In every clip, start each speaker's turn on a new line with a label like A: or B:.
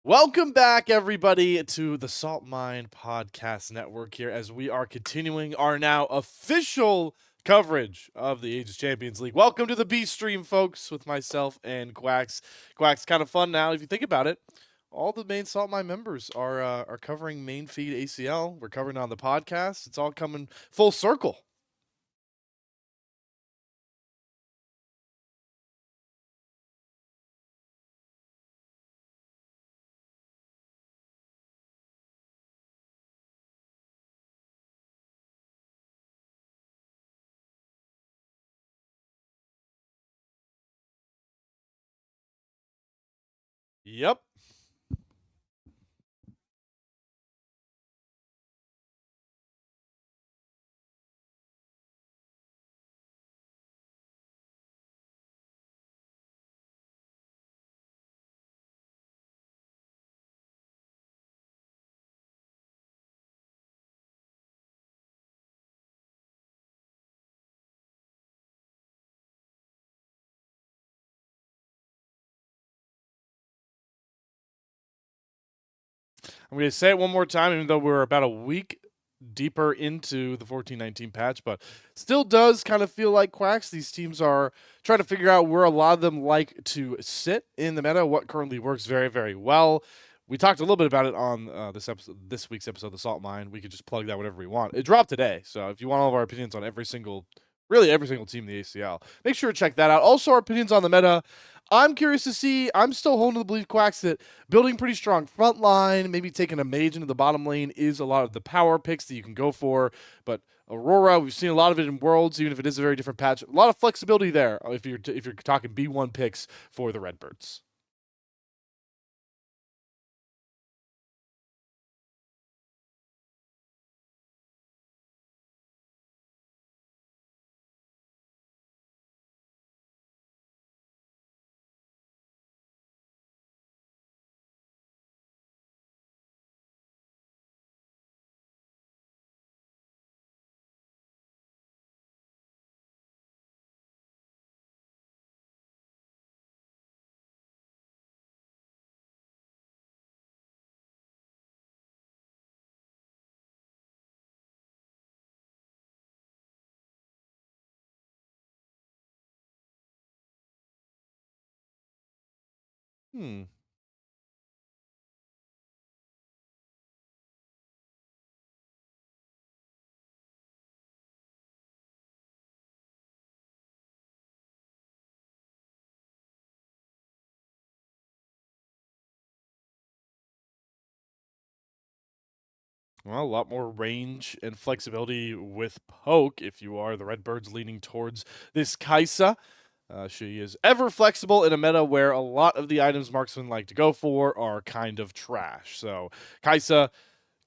A: Welcome back, everybody, to the Salt Mine Podcast Network here as we are continuing our now official coverage of the Aegis Champions League. Welcome to the B stream, folks, with myself and Quacks. Quacks, kind of fun now if you think about it. All the main Salt Mine members are covering main feed ACL. We're covering on the podcast. It's all coming full circle. Yep. I'm going to say it one more time, even though we're about a week deeper into the 14-19 patch, but still does kind of feel like Quacks. These teams are trying to figure out where a lot of them like to sit in the meta, what currently works very, very well. We talked a little bit about it on this week's episode of the Salt Mine. We could just plug that whenever we want. It dropped today, so if you want all of our opinions on really every single team in the ACL, make sure to check that out. Also, our opinions on the meta. I'm curious to see. I'm still holding to believe, Quacks, that building pretty strong front line, maybe taking a mage into the bottom lane is a lot of the power picks that you can go for. But Aurora, we've seen a lot of it in Worlds, even if it is a very different patch. A lot of flexibility there if you're talking B1 picks for the Redbirds. Hmm. Well, a lot more range and flexibility with poke if you are the Redbirds leaning towards this Kaisa. She is ever flexible in a meta where a lot of the items marksmen like to go for are kind of trash. So Kaisa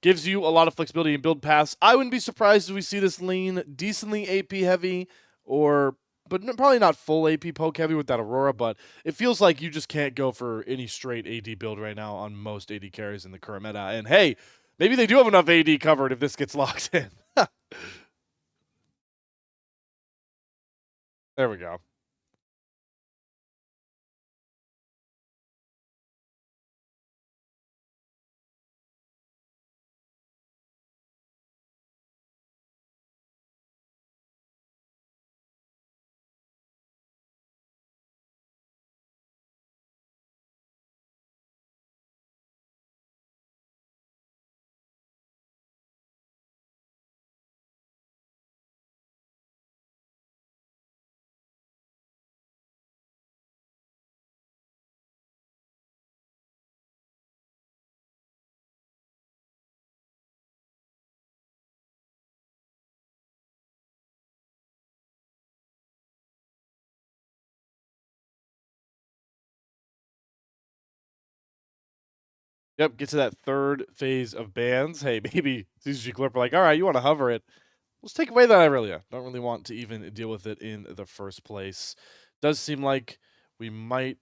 A: gives you a lot of flexibility in build paths. I wouldn't be surprised if we see this lean decently AP heavy, or but probably not full AP poke heavy with that Aurora. But it feels like you just can't go for any straight AD build right now on most AD carries in the current meta. And hey, maybe they do have enough AD covered if this gets locked in. There we go. Yep, get to that third phase of bans. Hey, maybe CCG Glorp are like, all right, you want to hover it. Let's take away that Irelia. Don't really want to even deal with it in the first place. Does seem like we might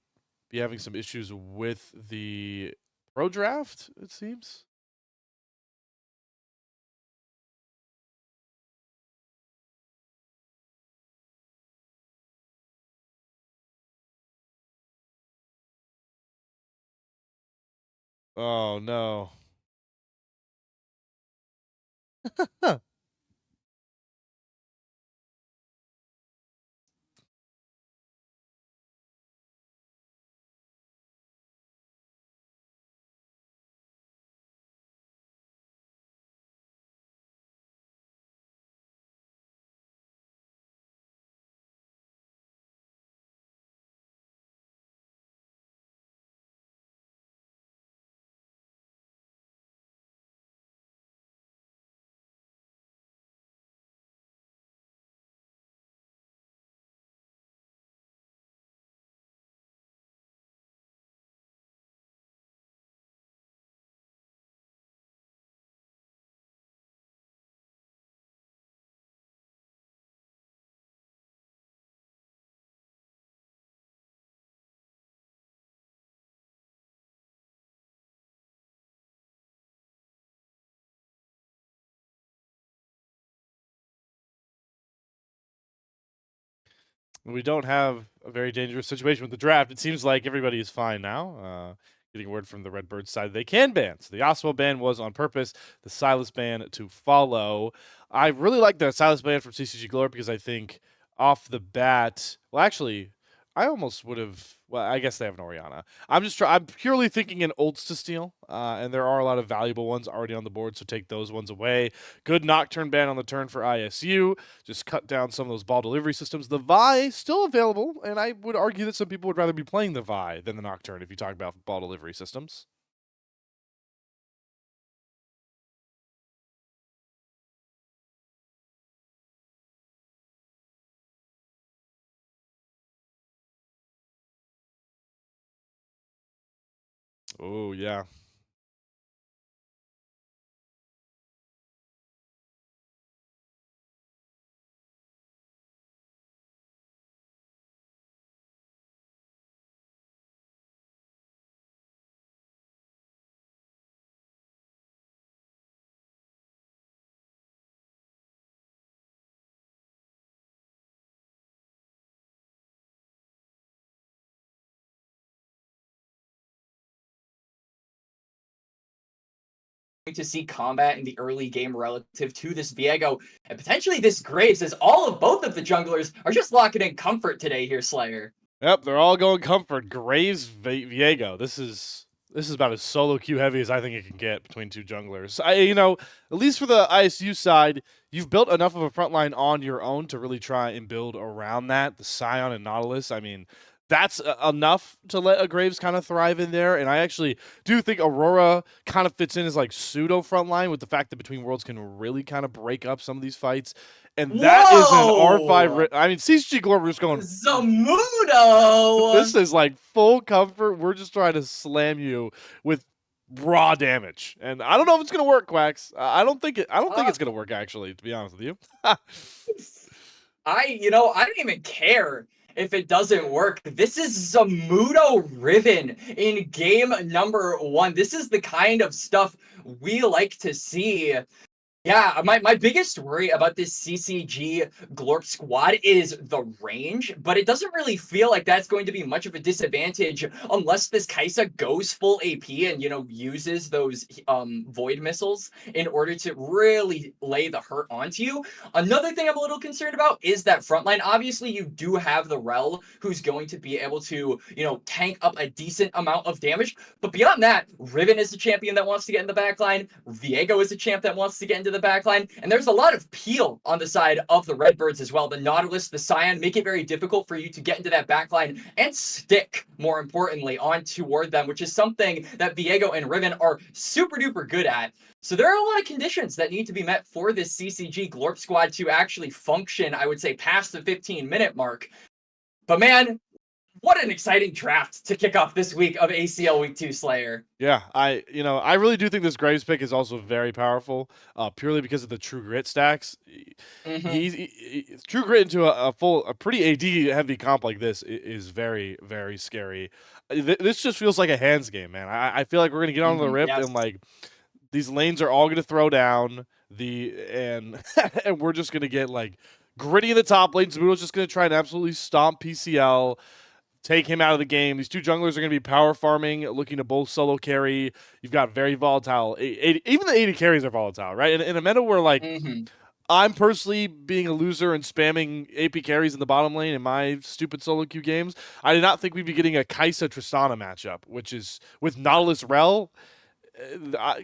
A: be having some issues with the pro draft, it seems. Oh no. Huh. We don't have a very dangerous situation with the draft. It seems like everybody is fine now. Getting word from the Redbirds side they can ban. So the Oswald ban was on purpose. The Silas ban to follow. I really like the Silas ban from CCG Glorp because I think off the bat, well, actually, I almost would have. Well, I guess they have an Oriana. I'm purely thinking in ults to steal, and there are a lot of valuable ones already on the board. So take those ones away. Good Nocturne ban on the turn for ISU. Just cut down some of those ball delivery systems. The Vi still available, and I would argue that some people would rather be playing the Vi than the Nocturne if you talk about ball delivery systems. Oh yeah.
B: To see combat in the early game relative to this Viego and potentially this Graves, as all of both of the junglers are just locking in comfort today here, Slayer.
A: Yep, they're all going comfort. Graves, Viego. This is about as solo queue heavy as I think it can get between two junglers. At least for the ISU side, you've built enough of a front line on your own to really try and build around that. The Scion and Nautilus, I mean, that's enough to let a Graves kind of thrive in there. And I actually do think Aurora kind of fits in as like pseudo front line with the fact that Between Worlds can really kind of break up some of these fights. And that is an R5. I mean, CCG Glorp just going.
B: Zamudo!
A: This is like full comfort. We're just trying to slam you with raw damage, and I don't know if it's gonna work, Quacks. I don't think it's gonna work. Actually, to be honest with you.
B: I don't even care if it doesn't work. This is Zamudo Riven in game number 1. This is the kind of stuff we like to see. Yeah, my biggest worry about this CCG Glorp squad is the range, but it doesn't really feel like that's going to be much of a disadvantage unless this Kai'Sa goes full AP and, uses those void missiles in order to really lay the hurt onto you. Another thing I'm a little concerned about is that frontline. Obviously, you do have the Rel who's going to be able to, tank up a decent amount of damage, but beyond that, Riven is the champion that wants to get in the backline. Viego is a champ that wants to get into the backline. And there's a lot of peel on the side of the Redbirds as well. The Nautilus, the Scion make it very difficult for you to get into that backline and stick, more importantly, on toward them, which is something that Viego and Riven are super duper good at. So there are a lot of conditions that need to be met for this CCG Glorp squad to actually function, I would say, past the 15-minute mark. But man, what an exciting draft to kick off this week of ACL Week 2, Slayer.
A: Yeah, I really do think this Graves pick is also very powerful, purely because of the True Grit stacks. True Grit into a pretty AD heavy comp like this is very, very scary. This just feels like a hands game, man. I feel like we're gonna get on the Rift and like these lanes are all gonna throw down and and we're just gonna get like gritty in the top lane. Zamudo's just gonna try and absolutely stomp PCL. take him out of the game. These two junglers are going to be power farming, looking to both solo carry. You've got very volatile. Even the AD carries are volatile, right? In a meta where like I'm personally being a loser and spamming AP carries in the bottom lane in my stupid solo queue games, I did not think we'd be getting a Kai'Sa Tristana matchup, which is with Nautilus Rel.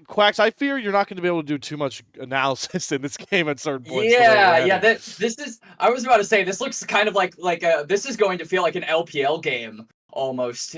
A: Quacks, I fear you're not going to be able to do too much analysis in this game at certain points.
B: Yeah. This is. I was about to say this looks kind of like this is going to feel like an LPL game almost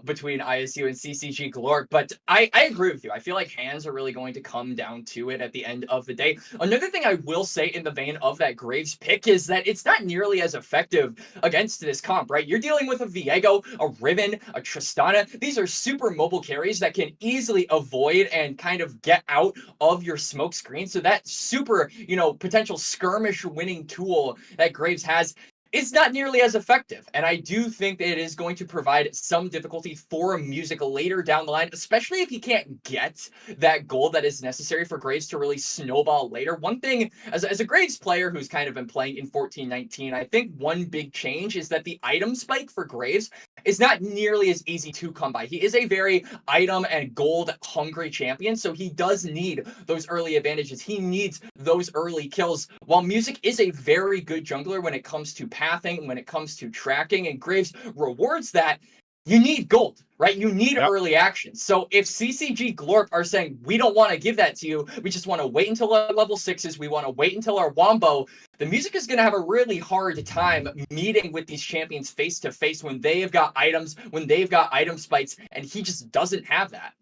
B: between ISU and CCG Glorp. But I agree with you. I feel like hands are really going to come down to it at the end of the day. Another thing I will say in the vein of that Graves pick is that it's not nearly as effective against this comp, right? You're dealing with a Viego, a Riven, a Tristana. These are super mobile carries that can easily avoid and kind of get out of your smoke screen. So that super, potential skirmish winning tool that Graves has is not nearly as effective. And I do think that it is going to provide some difficulty for Music later down the line, especially if he can't get that gold that is necessary for Graves to really snowball later. One thing, as a Graves player who's kind of been playing in 14-19, I think one big change is that the item spike for Graves is not nearly as easy to come by. He is a very item and gold hungry champion, so he does need those early advantages. He needs those early kills. While Music is a very good jungler when it comes to pathing, when it comes to tracking, and Graves rewards that, you need gold, right? You need early action. So if CCG Glorp are saying, we don't want to give that to you, we just want to wait until our level 6s, we want to wait until our Wombo, the Music is going to have a really hard time meeting with these champions face to face when they have got items, when they've got item spikes, and he just doesn't have that.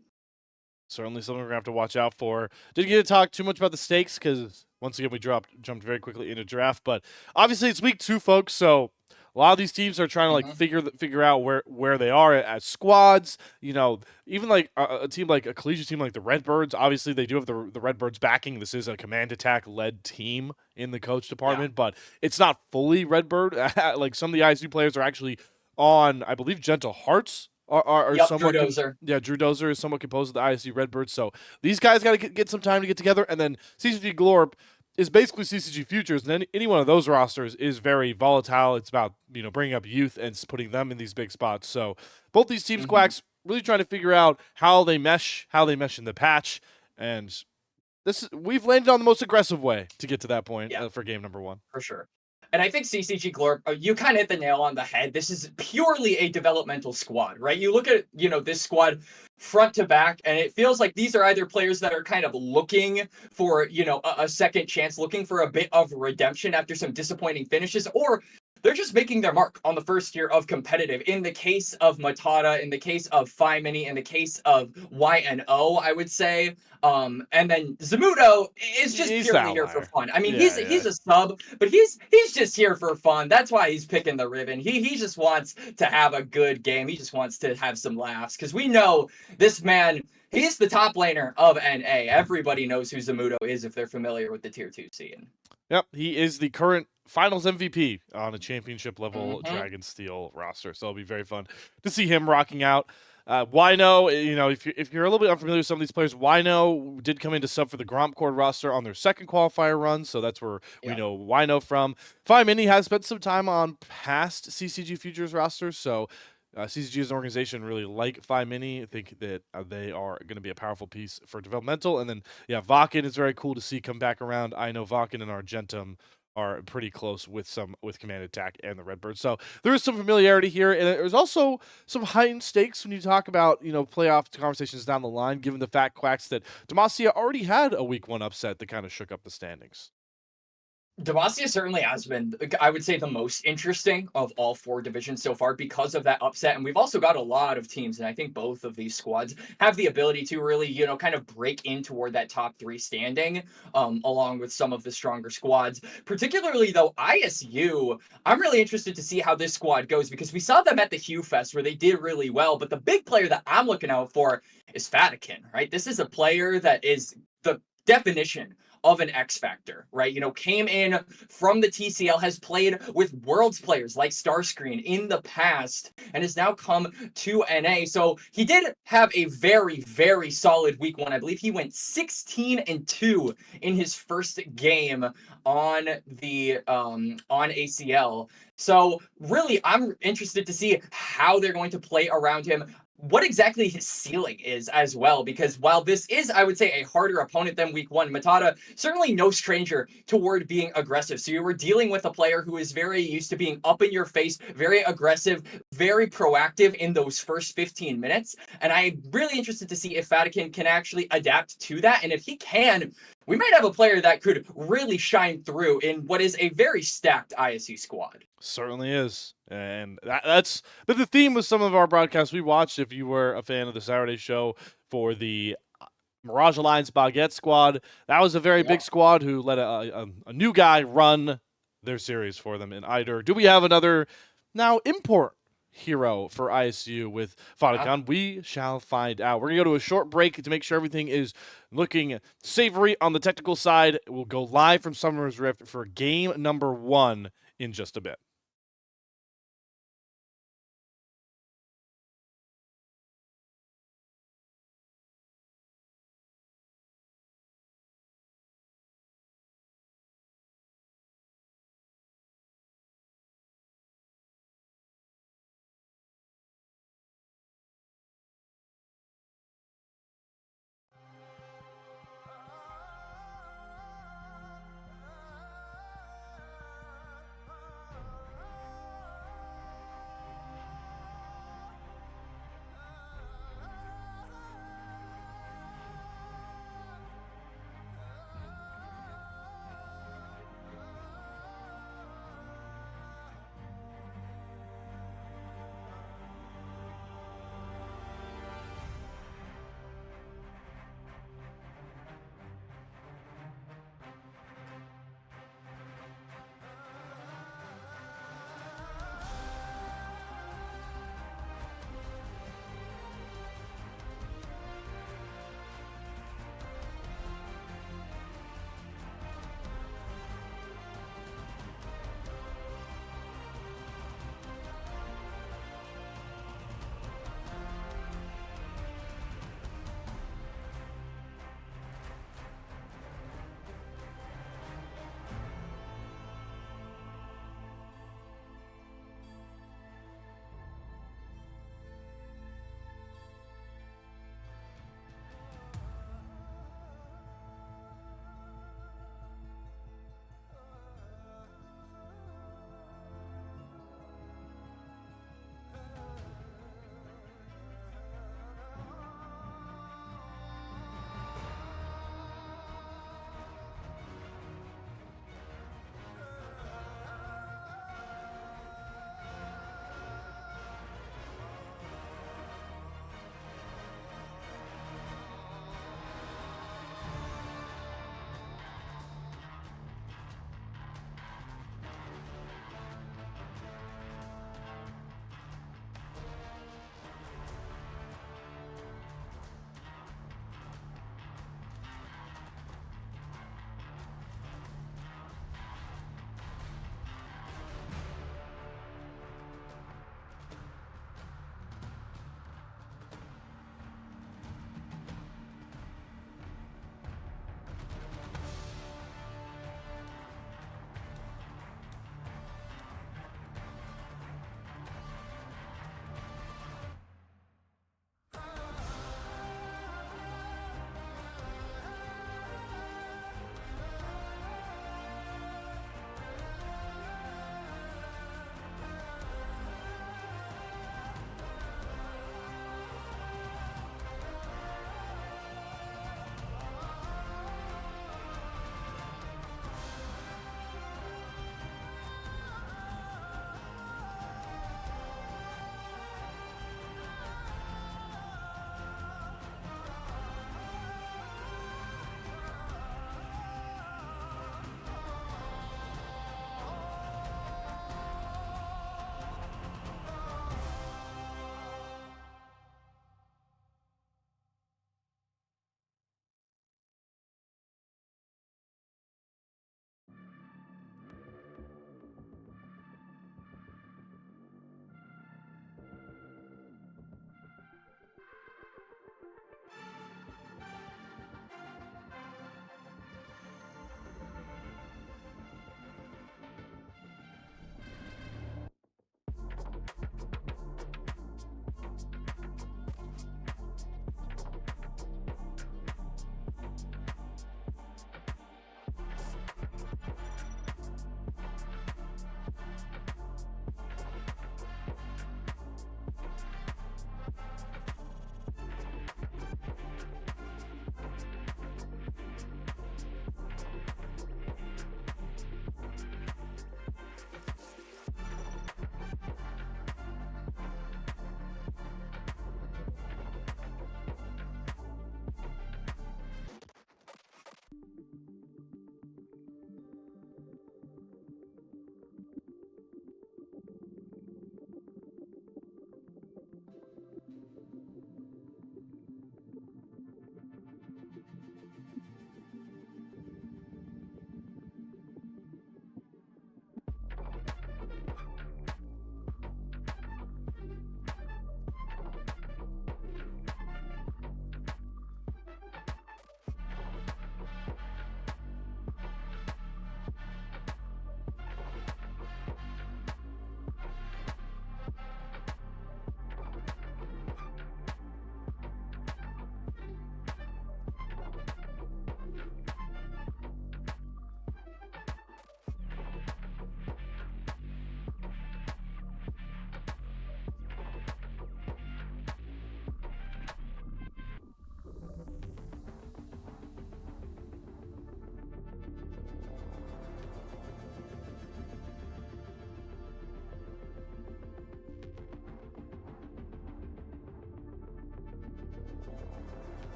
A: Certainly something we're going to have to watch out for. Didn't get to talk too much about the stakes because, once again, we jumped very quickly into draft. But obviously it's week 2, folks, so a lot of these teams are trying to figure out where they are as squads. Even like a team like a collegiate team like the Redbirds. Obviously, they do have the Redbirds backing. This is a command attack led team in the coach department, but it's not fully Redbird. Like some of the ISU players are actually on, I believe, Gentle Hearts. Are somewhat
B: Drew Dozer.
A: Drew Dozer is somewhat composed of the ISU Redbirds. So these guys got to get some time to get together, and then CCG Glorp is basically CCG Futures, and any one of those rosters is very volatile. It's about bringing up youth and putting them in these big spots. So both these teams, Quacks, really trying to figure out how they mesh in the patch, and we've landed on the most aggressive way to get to that point for game number 1.
B: For sure. And I think CCG Glorp, you kind of hit the nail on the head. This is purely a developmental squad, right? You look at, this squad front to back, and it feels like these are either players that are kind of looking for, a second chance, looking for a bit of redemption after some disappointing finishes, or they're just making their mark on the first year of competitive. In the case of Matata, in the case of Mini, in the case of YNO, I would say. And then Zamudo is just purely here for fun. I mean, he's a sub, but he's just here for fun. That's why he's picking the Riven. He just wants to have a good game. He just wants to have some laughs, because we know this man, he's the top laner of NA. Everybody knows who Zamudo is if they're familiar with the tier 2 scene.
A: Yep, he is the current finals MVP on a championship level Dragonsteel roster. So it'll be very fun to see him rocking out. Wino, if you're a little bit unfamiliar with some of these players, Wino did come in to sub for the Gromp Cord roster on their second qualifier run, so that's where we know Wino from. Mini has spent some time on past CCG Futures rosters, so CCG as an organization really like Mini. I think that they are going to be a powerful piece for developmental. And then, Vakken is very cool to see come back around. I know Vakken and Argentum are pretty close with Command Attack and the Redbirds. So there is some familiarity here. And there's also some heightened stakes when you talk about, playoff conversations down the line, given the fact, Quacks, that Demacia already had a week 1 upset that kind of shook up the standings.
B: Demacia certainly has been, I would say, the most interesting of all 4 divisions so far because of that upset. And we've also got a lot of teams, and I think both of these squads have the ability to really, kind of break in toward that top 3 standing, along with some of the stronger squads. Particularly, though, ISU, I'm really interested to see how this squad goes, because we saw them at the Hue Fest where they did really well. But the big player that I'm looking out for is Fatikin, right? This is a player that is the definition of an X factor, right? You know, came in from the TCL, has played with Worlds players like Starscreen in the past, and has now come to NA. So he did have a very, very solid week one. I believe he went 16-2 in his first game on the on ACL. So really, I'm interested to see how they're going to play around him, what exactly his ceiling is as well, because while this is, I would say, a harder opponent than week one, Matata, certainly no stranger toward being aggressive. So you were dealing with a player who is very used to being up in your face, very aggressive, very proactive in those first 15 minutes. And I'm really interested to see if Vatican can actually adapt to that. And if he can, we might have a player that could really shine through in what is a very stacked ISU squad.
A: Certainly is. And that's been the theme with some of our broadcasts we watched. If you were a fan of the Saturday show for the Mirage Alliance Baguette squad, that was a very big squad who let a new guy run their series for them in Eider. Do we have another now import hero for ISU with Fodicon? We shall find out. We're going to go to a short break to make sure everything is looking savory on the technical side. We'll go live from Summer's Rift for game number 1 in just a bit.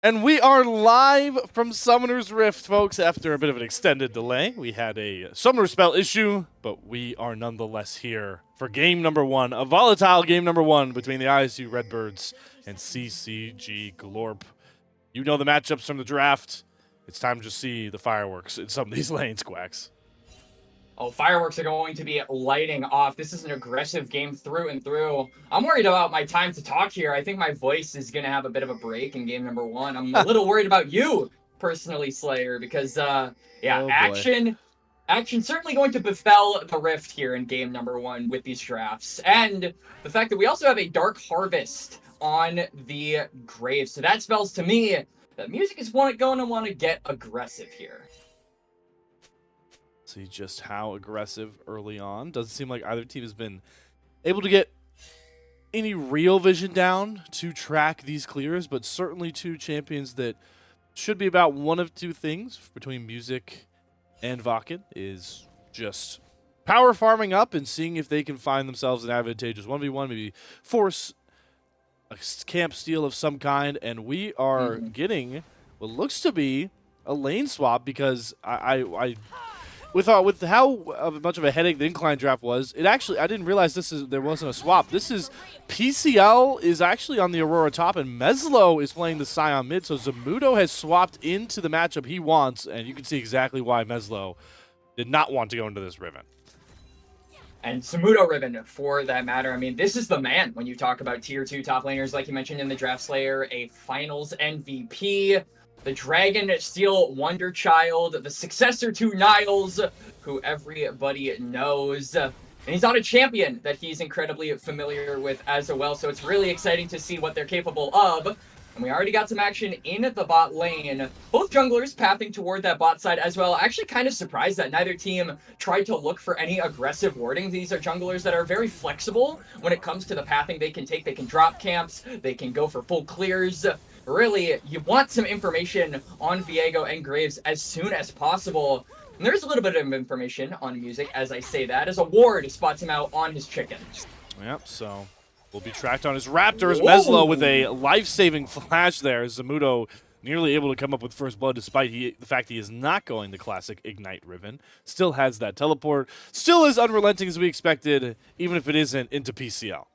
A: And we are live from Summoner's Rift, folks. After a bit of an extended delay, we had a Summoner Spell issue, but we are nonetheless here for game number one, a volatile game number one between the ISU Redbirds and CCG Glorp. You know the matchups from the draft. It's time to see the fireworks in some of these lanes, Quacks.
B: Oh, fireworks are going to be lighting off. This is an aggressive game through and through. I'm worried about my time to talk here. I think my voice is going to have a bit of a break in game number one. I'm a little worried about you, personally, Slayer, because, action certainly going to befell the Rift here in game number one with these drafts. And the fact that we also have a Dark Harvest on the Grave. So that spells to me that Music is going to want to get aggressive here.
A: See just how aggressive early on. Doesn't seem like either team has been able to get any real vision down to track these clears, but certainly two champions that should be about one of two things between Music and Vakken is just power farming up and seeing if they can find themselves an advantageous 1v1, maybe force a camp steal of some kind, and we are getting what looks to be a lane swap because with how much of a headache the incline draft was, I didn't realize there wasn't a swap. This is PCL is actually on the Aurora top, and Meslo is playing the Scion mid. So Zamudo has swapped into the matchup he wants, and you can see exactly why Meslo did not want to go into this Riven.
B: And Zamudo Riven, for that matter. I mean, this is the man when you talk about tier 2 top laners, like you mentioned in the Draft Slayer, a finals MVP. The Dragon Steel Wonder Child, the successor to Niles, who everybody knows. And he's on a champion that he's incredibly familiar with as well, so it's really exciting to see what they're capable of. And we already got some action in the bot lane. Both junglers pathing toward that bot side as well. Actually kind of surprised that neither team tried to look for any aggressive warding. These are junglers that are very flexible when it comes to the pathing they can take. They can drop camps, they can go for full clears. Really, you want some information on Viego and Graves as soon as possible. And there's a little bit of information on Music as I say that, as a ward spots him out on his chickens.
A: Yep, so will be tracked on his Raptors. Meslo with a life-saving flash there. Zamudo nearly able to come up with first blood despite the fact he is not going the classic Ignite Riven. Still has that teleport. Still is unrelenting as we expected, even if it isn't into PCL.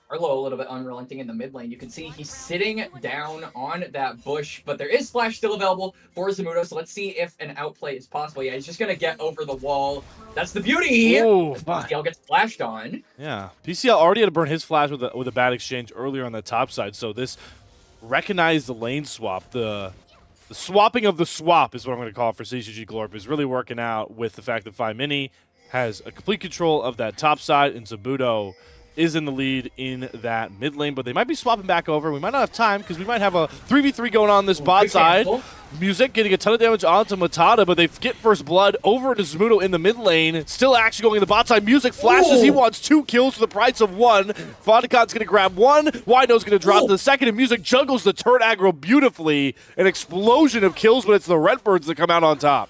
B: Arlo a little bit unrelenting in the mid lane. You can see he's sitting down on that bush, but there is flash still available for Zamudo, so let's see if an outplay is possible. Yeah, he's just going to get over the wall. That's the beauty! PCL gets flashed on.
A: Yeah, PCL already had to burn his flash with a bad exchange earlier on the top side, so this recognized the lane swap. The swapping of the swap is what I'm going to call it for CCG Glorp is really working out with the fact that Mini has a complete control of that top side, and Zamudo is in the lead in that mid lane, but they might be swapping back over. We might not have time because we might have a 3v3 going on this bot side. Music getting a ton of damage onto Matata, but they get first blood over to Zamudo in the mid lane. Still action going in the bot side. Music flashes. He wants 2 kills for the price of 1. Fondacon's going to grab 1. Wido's going to drop the second, and Music juggles the turret aggro beautifully. An explosion of kills, but it's the Redbirds that come out on top.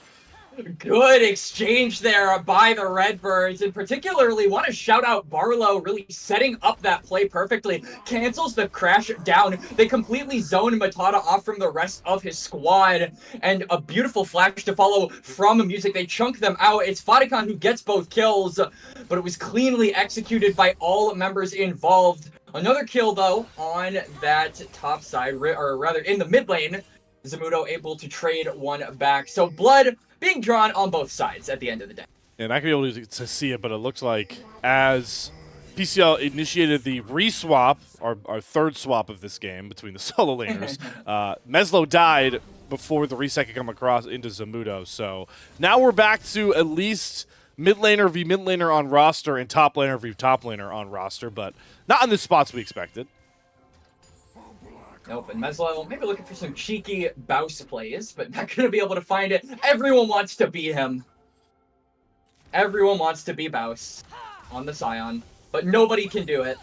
B: Good exchange there by the Redbirds, and particularly want to shout out Barlow really setting up that play perfectly. Cancels the crash down. They completely zone Matata off from the rest of his squad, and a beautiful flash to follow from Music. They chunk them out. It's Fodicon who gets both kills, but it was cleanly executed by all members involved. Another kill, though, on that top side, or rather in the mid lane. Zamudo able to trade one back. So blood being drawn on both sides at the end of the day.
A: And I can be able to see it, but it looks like as PCL initiated the re-swap, our third swap of this game between the solo laners, Meslo died before the reset could come across into Zamudo. So now we're back to at least mid laner v mid laner on roster and top laner v top laner on roster, but not in the spots we expected.
B: Nope, and Meslo maybe looking for some cheeky Baus plays, but not going to be able to find it. Everyone wants to be him. Everyone wants to be Baus on the Scion, but nobody can do it.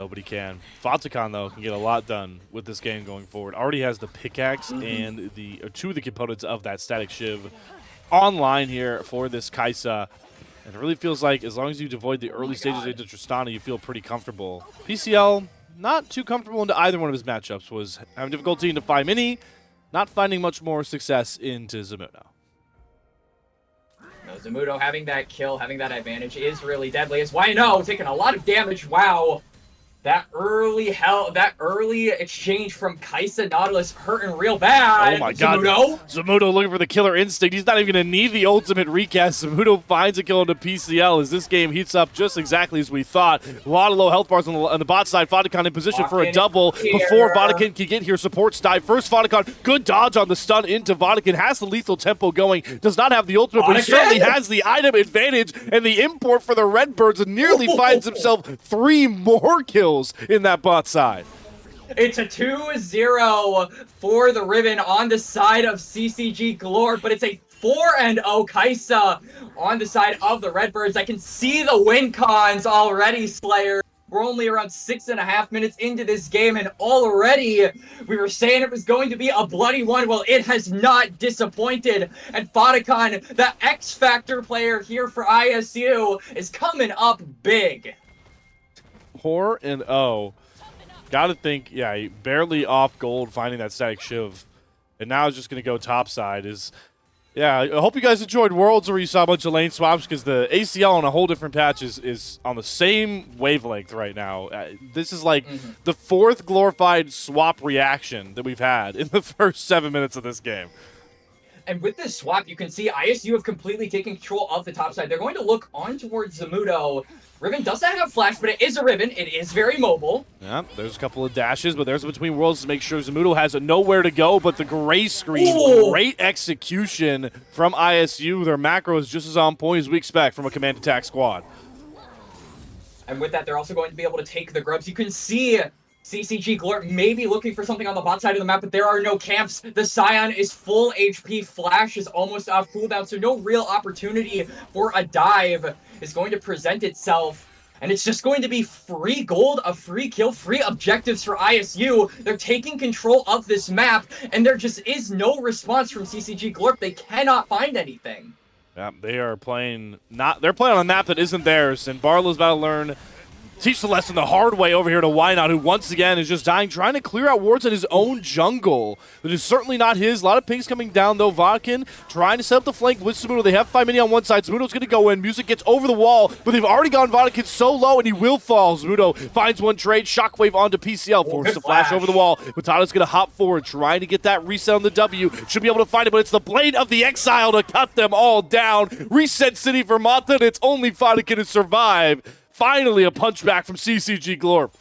A: Nobody can. Fontaconn, though, can get a lot done with this game going forward. Already has the pickaxe and two of the components of that static shiv online here for this Kai'Sa. And it really feels like as long as you avoid the early stages into Tristana, you feel pretty comfortable. PCL, not too comfortable into either one of his matchups, was having difficulty into Phi Mini, not finding much more success into Zamudo.
B: No, Zamudo having that kill, having that advantage is really deadly. As YNO taking a lot of damage. Wow. That early exchange from Kaisa Nautilus hurting real bad.
A: Oh my god. Zamudo looking for the killer instinct. He's not even going to need the ultimate recast. Zamudo finds a kill into PCL as this game heats up just exactly as we thought. A lot of low health bars on the bot side. Vodacon in position for a double before Vodacon can get here. Supports dive. First Vodacon, good dodge on the stun into Vodacon. Has the lethal tempo going. Does not have the ultimate, but he certainly has the item advantage. And the import for the Redbirds nearly finds himself 3 more kills in that bot side.
B: It's a 2-0 for the Riven on the side of CCG Glorp, but it's a 4-0 Kaisa on the side of the Redbirds. I can see the win cons already, Slayer. We're only around 6.5 minutes into this game, and already we were saying it was going to be a bloody one. Well, it has not disappointed. And Vodacon, the X Factor player here for ISU, is coming up big.
A: 4-0. Gotta think, yeah, he barely off gold finding that static shiv. And now it's just gonna go topside. Yeah, I hope you guys enjoyed Worlds where you saw a bunch of lane swaps, because the ACL on a whole different patch is on the same wavelength right now. This is like the 4th glorified swap reaction that we've had in the first 7 minutes of this game.
B: And with this swap, you can see ISU have completely taken control of the top side. They're going to look on towards Zamudo. Riven does not have flash, but it is a Riven. It is very mobile. Yeah,
A: there's a couple of dashes, but there's a Between Worlds to make sure Zamudo has nowhere to go. But the gray screen, great execution from ISU. Their macro is just as on point as we expect from a command attack squad.
B: And with that, they're also going to be able to take the grubs. You can see CCG Glorp may be looking for something on the bot side of the map, but there are no camps. The Scion is full HP. Flash is almost off cooldown, so no real opportunity for a dive is going to present itself. And it's just going to be free gold, a free kill, free objectives for ISU. They're taking control of this map, and there just is no response from CCG Glorp. They cannot find anything.
A: Yeah, they are playing they're playing on a map that isn't theirs, and Barlow's about to learn teach the lesson the hard way over here to Wynot, who once again is just dying, trying to clear out wards in his own jungle. That is certainly not his. A lot of pings coming down, though. Vodkin trying to set up the flank with Zamudo. They have 5 mini on one side. Zamudo's going to go in. Music gets over the wall, but they've already gone Vodkin so low, and he will fall. Zamudo finds one trade. Shockwave onto PCL. Forces a flash over the wall. Matato's going to hop forward, trying to get that reset on the W. Should be able to find it, but it's the Blade of the Exile to cut them all down. Reset City for Mata, and it's only Vodkin to survive. Finally, a punchback from CCG Glorp.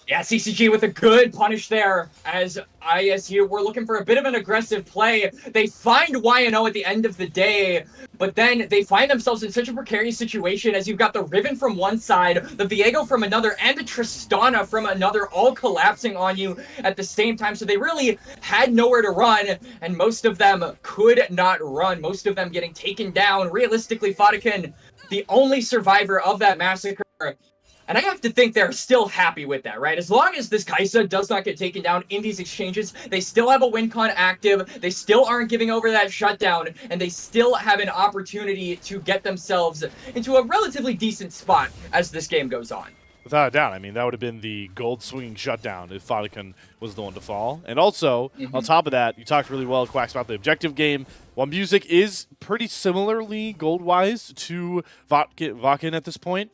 B: Yeah, CCG with a good punish there as ISU were looking for a bit of an aggressive play. They find YNO at the end of the day, but then they find themselves in such a precarious situation as you've got the Riven from one side, the Viego from another, and the Tristana from another, all collapsing on you at the same time. So they really had nowhere to run, and most of them could not run. Most of them getting taken down. Realistically, Vodkin, the only survivor of that massacre. And I have to think they're still happy with that, right? As long as this Kaisa does not get taken down in these exchanges, they still have a win con active, they still aren't giving over that shutdown, and they still have an opportunity to get themselves into a relatively decent spot as this game goes on.
A: Without a doubt. I mean, that would have been the gold swinging shutdown if Vodkin was the one to fall. And also, on top of that, you talked really well, Quacks, about the objective game. While Music is pretty similarly gold-wise to Vodkin at this point,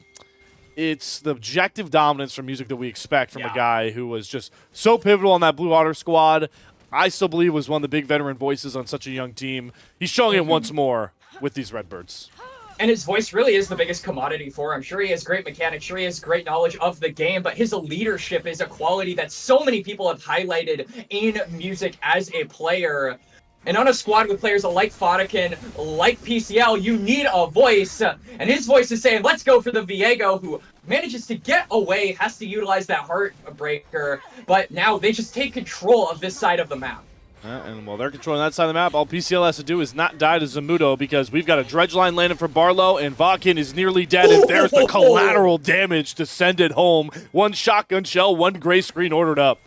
A: it's the objective dominance from Music that we expect from a guy who was just so pivotal on that Blue Water squad. I still believe was one of the big veteran voices on such a young team. He's showing it once more with these Redbirds.
B: And his voice really is the biggest commodity for him. Sure, he has great mechanics. Sure, he has great knowledge of the game, but his leadership is a quality that so many people have highlighted in Music as a player. And on a squad with players like Vodkin, like PCL, you need a voice. And his voice is saying, let's go for the Viego, who manages to get away, has to utilize that Heartbreaker. But now they just take control of this side of the map.
A: And while they're controlling that side of the map, all PCL has to do is not die to Zamudo, because we've got a dredge line landed for Barlow, and Vodkin is nearly dead, and there's the collateral damage to send it home. One shotgun shell, one gray screen ordered up.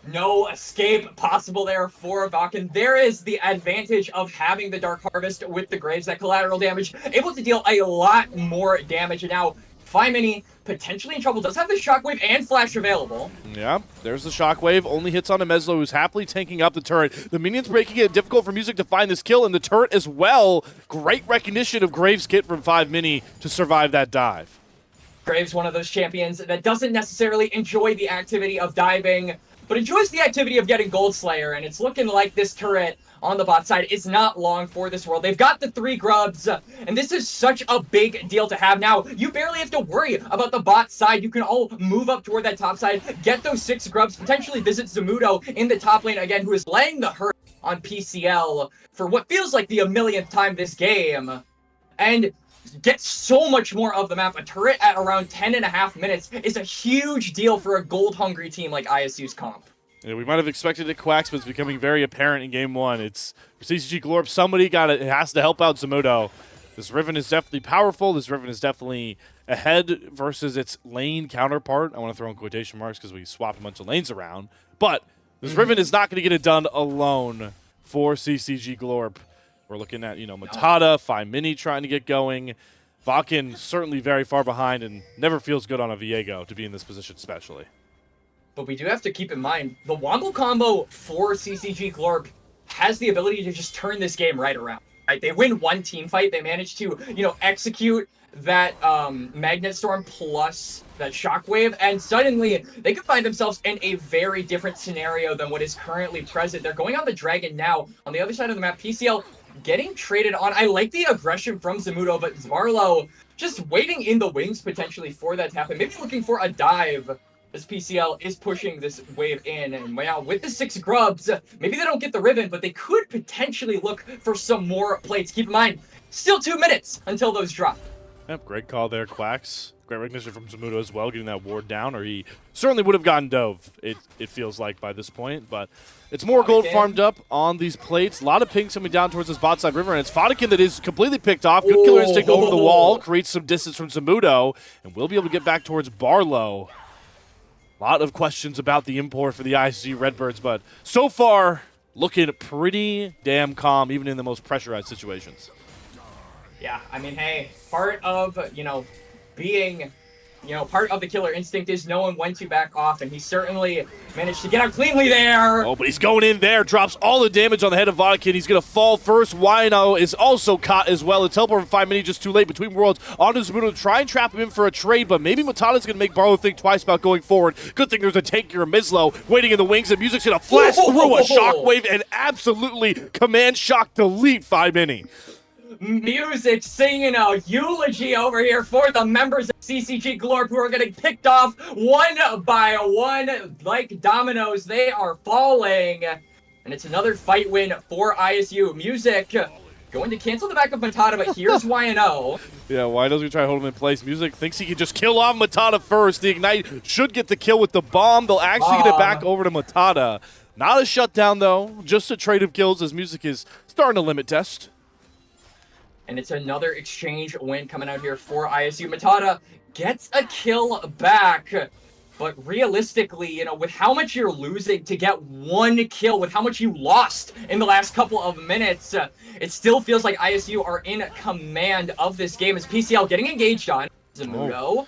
B: No escape possible there for Vodkin. There is the advantage of having the Dark Harvest with the Graves, that collateral damage, able to deal a lot more damage. And now Mini potentially in trouble. Does have the Shockwave and Flash available.
A: Yeah, there's the Shockwave. Only hits on a Meslo, who's happily tanking up the turret. The minions making it difficult for Music to find this kill, and the turret as well. Great recognition of Graves' kit from 5 Mini to survive that dive.
B: Graves, one of those champions that doesn't necessarily enjoy the activity of diving, but enjoys the activity of getting Gold Slayer, and it's looking like this turret on the bot side is not long for this world. They've got the 3 grubs, and this is such a big deal to have. Now, you barely have to worry about the bot side. You can all move up toward that top side, get those 6 grubs, potentially visit Zamudo in the top lane again, who is laying the hurt on PCL for what feels like the 1,000,000th time this game, and get so much more of the map. A turret at around 10.5 minutes is a huge deal for a gold-hungry team like ISU's comp.
A: Yeah, we might have expected it, Quacks, but it's becoming very apparent in Game 1. It's for CCG Glorp. Somebody has to help out Zamudo. This Riven is definitely powerful. This Riven is definitely ahead versus its lane counterpart. I want to throw in quotation marks because we swapped a bunch of lanes around. But this Riven is not going to get it done alone for CCG Glorp. We're looking at, Matata, 5 Mini trying to get going. Vakin certainly very far behind and never feels good on a Viego to be in this position especially.
B: But we do have to keep in mind, the Wombo combo for CCG Glorp has the ability to just turn this game right around. Right? They win one team fight, they manage to, execute that Magnet Storm plus that Shockwave, and suddenly they could find themselves in a very different scenario than what is currently present. They're going on the Dragon now. On the other side of the map, PCL getting traded on. I like the aggression from Zamudo, but Zvarlo just waiting in the wings potentially for that to happen. Maybe looking for a dive as PCL is pushing this wave in. And now with the 6 grubs, maybe they don't get the Riven, but they could potentially look for some more plates. Keep in mind, still 2 minutes until those drop.
A: Yep, great call there, Quacks. Great recognition from Zamudo as well, getting that ward down, or he certainly would have gotten dove, it feels like, by this point. But it's more gold farmed up on these plates. A lot of pings coming down towards this bot side river, and it's Fadakin that is completely picked off. Good killer instinct over the wall, creates some distance from Zamudo, and we'll be able to get back towards Barlow. A lot of questions about the import for the ISU Redbirds, but so far, looking pretty damn calm, even in the most pressurized situations.
B: Yeah, I mean, hey, part of, being, part of the killer instinct is knowing when to back off, and he certainly managed to get out cleanly there.
A: Oh, but he's going in there, drops all the damage on the head of Vodkin. He's going to fall first. Wino is also caught as well. The teleport from 5 Mini just too late between worlds. On to Zamudo to try and trap him in for a trade, but maybe Matata's going to make Barlow think twice about going forward. Good thing there's a tankier Mislo waiting in the wings, and Music's going to flash through a shockwave and absolutely command shock delete 5 Mini.
B: Music singing a eulogy over here for the members of CCG Glorp who are getting picked off one by one like dominoes. They are falling, and it's another fight win for ISU. Music going to cancel the back of Matata, but here's YNO.
A: Yeah, why doesn't he try to hold him in place? Music thinks he can just kill off Matata first. The Ignite should get the kill with the bomb. They'll actually get it back over to Matata. Not a shutdown, though. Just a trade of kills as Music is starting to limit test.
B: And it's another exchange win coming out here for ISU. Matata gets a kill back. But realistically, with how much you're losing to get 1 kill, with how much you lost in the last couple of minutes, it still feels like ISU are in command of this game as PCL getting engaged on Zamudo.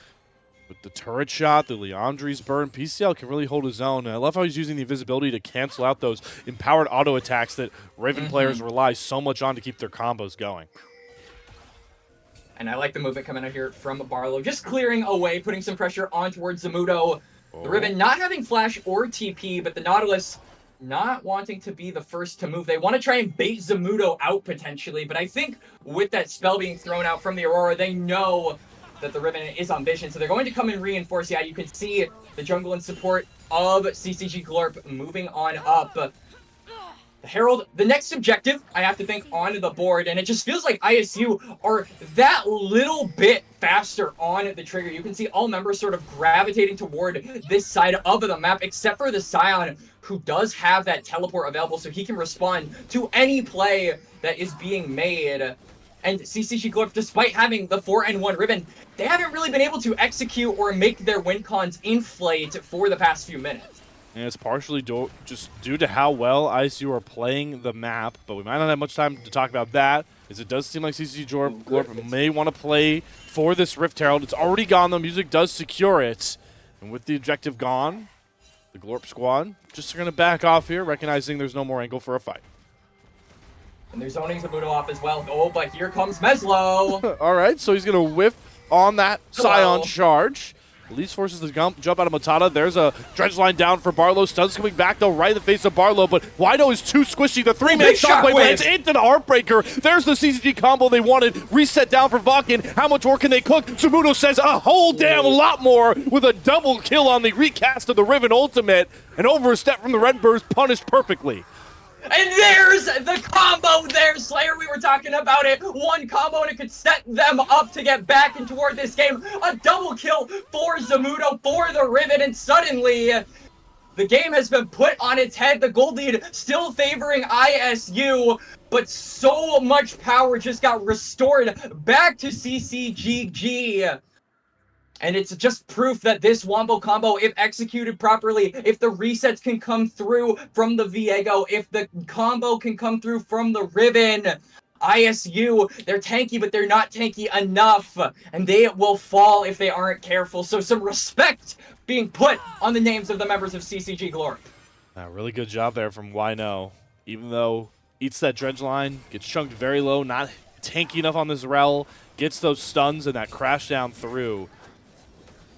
A: With the turret shot, the Leandri's burn, PCL can really hold his own. And I love how he's using the invisibility to cancel out those empowered auto attacks that Raven players rely so much on to keep their combos going.
B: And I like the movement coming out here from Barlow. Just clearing away, putting some pressure on towards Zamudo. The Riven not having flash or TP, but the Nautilus not wanting to be the first to move. They want to try and bait Zamudo out potentially, but I think with that spell being thrown out from the Aurora, they know that the Riven is on vision, so they're going to come and reinforce. Yeah, you can see the jungle in support of CCG Glorp moving on up. The Herald, the next objective, I have to think, on the board, and it just feels like ISU are that little bit faster on the trigger. You can see all members sort of gravitating toward this side of the map, except for the Scion, who does have that teleport available, so he can respond to any play that is being made. And CCG Glorp, despite having the 4-1 Ribbon, they haven't really been able to execute or make their win cons inflate for the past few minutes.
A: And it's partially just due to how well ISU are playing the map, but we might not have much time to talk about that, as it does seem like CCG Glorp may want to play for this Rift Herald. It's already gone, though. Music does secure it. And with the objective gone, the Glorp squad just going to back off here, recognizing there's no more angle for a fight.
B: And they're zoning Zamudo off as well. Oh, but here comes Meslo.
A: All right, so he's going to whiff on that Scion
B: Hello.
A: charge. At least forces the jump out of Matata. There's a dredge line down for Barlow. Stuns coming back, though, right in the face of Barlow. But Wino is too squishy. The three-man shockwave lands into the Heartbreaker. There's the CCG combo they wanted. Reset down for Vakken. How much more can they cook? Zamudo says a whole damn lot more with a double kill on the recast of the Riven ultimate. And over a step from the Redbirds, punished perfectly.
B: And there's the combo there, Slayer. We were talking about it. One combo and it could set them up to get back and toward this game. A double kill for Zamudo, for the Riven, and suddenly the game has been put on its head. The gold lead still favoring ISU, but so much power just got restored back to CCGG. And it's just proof that this Wombo combo, if executed properly, if the resets can come through from the Viego, if the combo can come through from the Riven, ISU, they're tanky, but they're not tanky enough. And they will fall if they aren't careful. So some respect being put on the names of the members of CCG Glorp.
A: Really good job there from Wino. Even though eats that dredge line, gets chunked very low, not tanky enough on this rel, gets those stuns and that crash down through.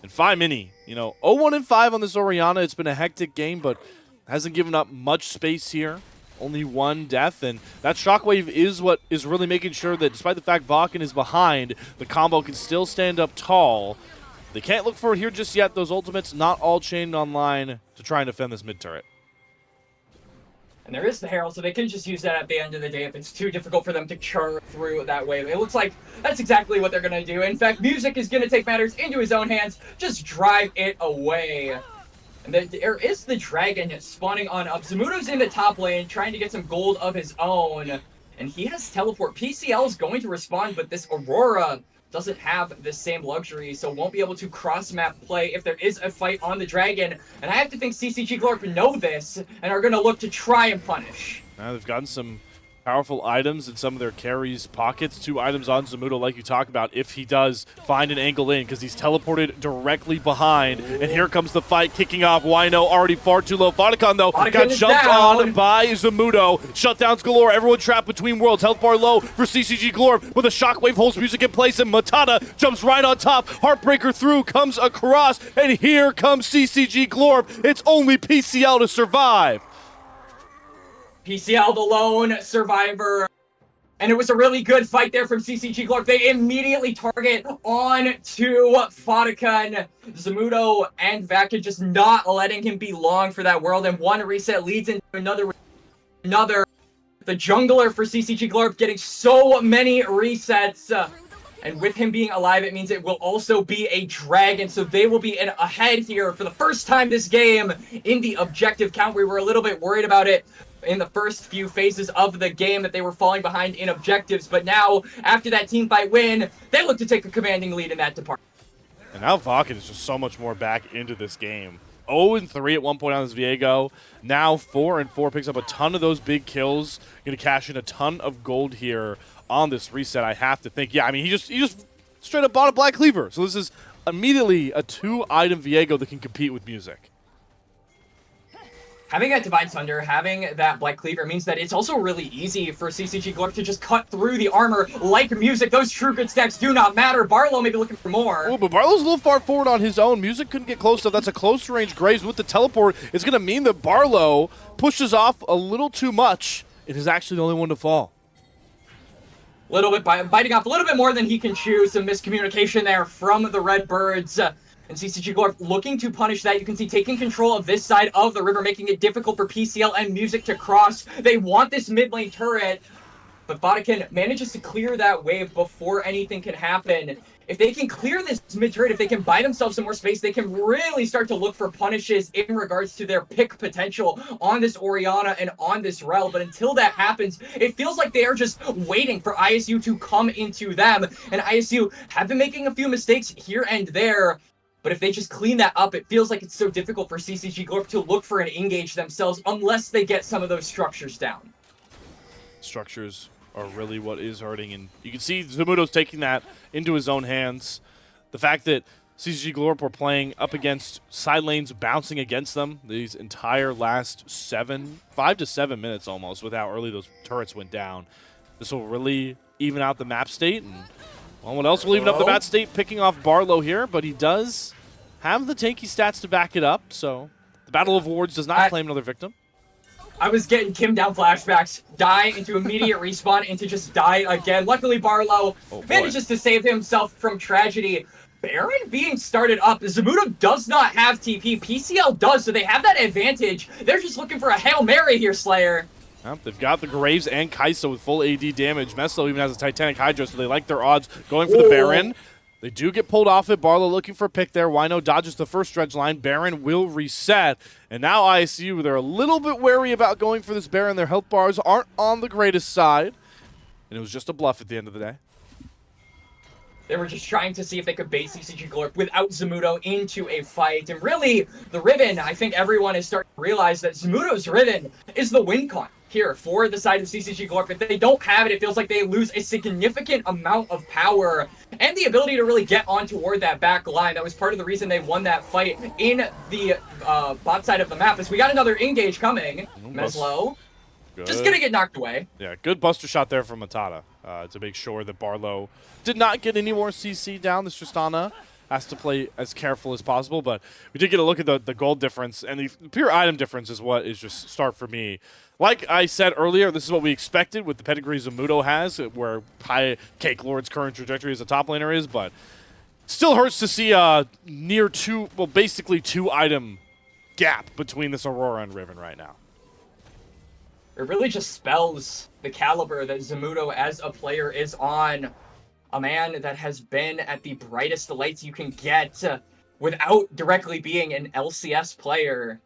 A: And 5 mini, 0-1-5 on this Orianna. It's been a hectic game, but hasn't given up much space here. Only 1 death, and that shockwave is what is really making sure that despite the fact Vakken is behind, the combo can still stand up tall. They can't look for it here just yet. Those ultimates not all chained online to try and defend this mid turret.
B: And there is the Herald, so they can just use that at the end of the day if it's too difficult for them to churn through that wave. It looks like that's exactly what they're going to do. In fact, Music is going to take matters into his own hands, just drive it away. And then there is the Dragon spawning on up. Zamudo's in the top lane, trying to get some gold of his own. And he has teleport. PCL is going to respond, but this Aurora doesn't have the same luxury, so won't be able to cross-map play if there is a fight on the Dragon. And I have to think CCG Glorp know this and are going to look to try and punish.
A: Now they've gotten some powerful items in some of their carries' pockets. 2 items on Zamudo, like you talk about, if he does find an angle in, because he's teleported directly behind. And here comes the fight kicking off. Wino already far too low. Vodacon, though, got jumped on by Zamudo. Shutdowns galore. Everyone trapped between worlds. Health bar low for CCG Glorp, with a shockwave holds Music in place, and Matata jumps right on top. Heartbreaker through, comes across, and here comes CCG Glorp. It's only PCL to survive.
B: PCL, the lone survivor. And it was a really good fight there from CCG Glorp. They immediately target on to Vodacon. Zamudo and Vakken just not letting him be long for that world. And one reset leads into another. The jungler for CCG Glorp getting so many resets. And with him being alive, it means it will also be a dragon. So they will be ahead here for the first time this game in the objective count. We were a little bit worried about it in the first few phases of the game that they were falling behind in objectives. But now, after that team fight win, they look to take a commanding lead in that department.
A: And now Vakken is just so much more back into this game. 0-3 at one point on this Viego. Now 4-4, picks up a ton of those big kills. Going to cash in a ton of gold here on this reset, I have to think. Yeah, I mean, he just straight up bought a Black Cleaver. So this is immediately a 2-item Viego that can compete with Music.
B: Having that Divine Thunder, having that Black Cleaver means that it's also really easy for CCG Glorp to just cut through the armor like Music. Those true good stacks do not matter. Barlow may be looking for more.
A: Oh, but Barlow's a little far forward on his own. Music couldn't get close enough. That's a close range graze with the teleport. It's going to mean that Barlow pushes off a little too much. It is actually the only one to fall.
B: Little bit biting off a little bit more than he can chew. Some miscommunication there from the Redbirds. And CCG Glorp looking to punish that. You can see taking control of this side of the river, making it difficult for PCL and Music to cross. They want this mid lane turret, but Vodacon manages to clear that wave before anything can happen. If they can clear this mid turret, if they can buy themselves some more space, they can really start to look for punishes in regards to their pick potential on this Orianna and on this Rel. But until that happens, it feels like they are just waiting for ISU to come into them. And ISU have been making a few mistakes here and there. But if they just clean that up, it feels like it's so difficult for CCG Glorp to look for an engage themselves unless they get some of those structures down.
A: Structures are really what is hurting, and you can see Zamudo's taking that into his own hands. The fact that CCG Glorp were playing up against side lanes, bouncing against them these entire last 5 to 7 minutes almost with how early those turrets went down. This will really even out the map state, and well, what else will even up the map state? Picking off Barlow here, but he does have the tanky stats to back it up, so the Battle of Wards does not claim another victim.
B: I was getting Kim down flashbacks, die into immediate respawn, into just die again. Luckily, Barlow manages to save himself from tragedy. Baron being started up. Zamudo does not have TP. PCL does, so they have that advantage. They're just looking for a Hail Mary here, Slayer.
A: Yep, they've got the Graves and Kai'Sa with full AD damage. Meslo even has a Titanic Hydra, so they like their odds going for the Baron. They do get pulled off it. Barlow looking for a pick there. Wino dodges the first dredge line. Baron will reset. And now ISU, they're a little bit wary about going for this Baron. Their health bars aren't on the greatest side. And it was just a bluff at the end of the day.
B: They were just trying to see if they could bait CCG Glorp without Zamudo into a fight. And really, the Riven, I think everyone is starting to realize that Zamudo's Riven is the win con here for the side of CCG Glorp. If they don't have it, it feels like they lose a significant amount of power and the ability to really get on toward that back line. That was part of the reason they won that fight in the bot side of the map. As we got another engage coming. Meslo just gonna get knocked away.
A: Yeah, good buster shot there from Matata to make sure that Barlow did not get any more CC down. This Tristana has to play as careful as possible, but we did get a look at the gold difference, and the pure item difference is what is just start for me. Like I said earlier, this is what we expected with the pedigree Zamudo has, where high Cake Lord's current trajectory as a top laner is, but still hurts to see a near basically two item gap between this Aurora and Riven right now.
B: It really just spells the caliber that Zamudo as a player is on. A man that has been at the brightest lights you can get without directly being an LCS player.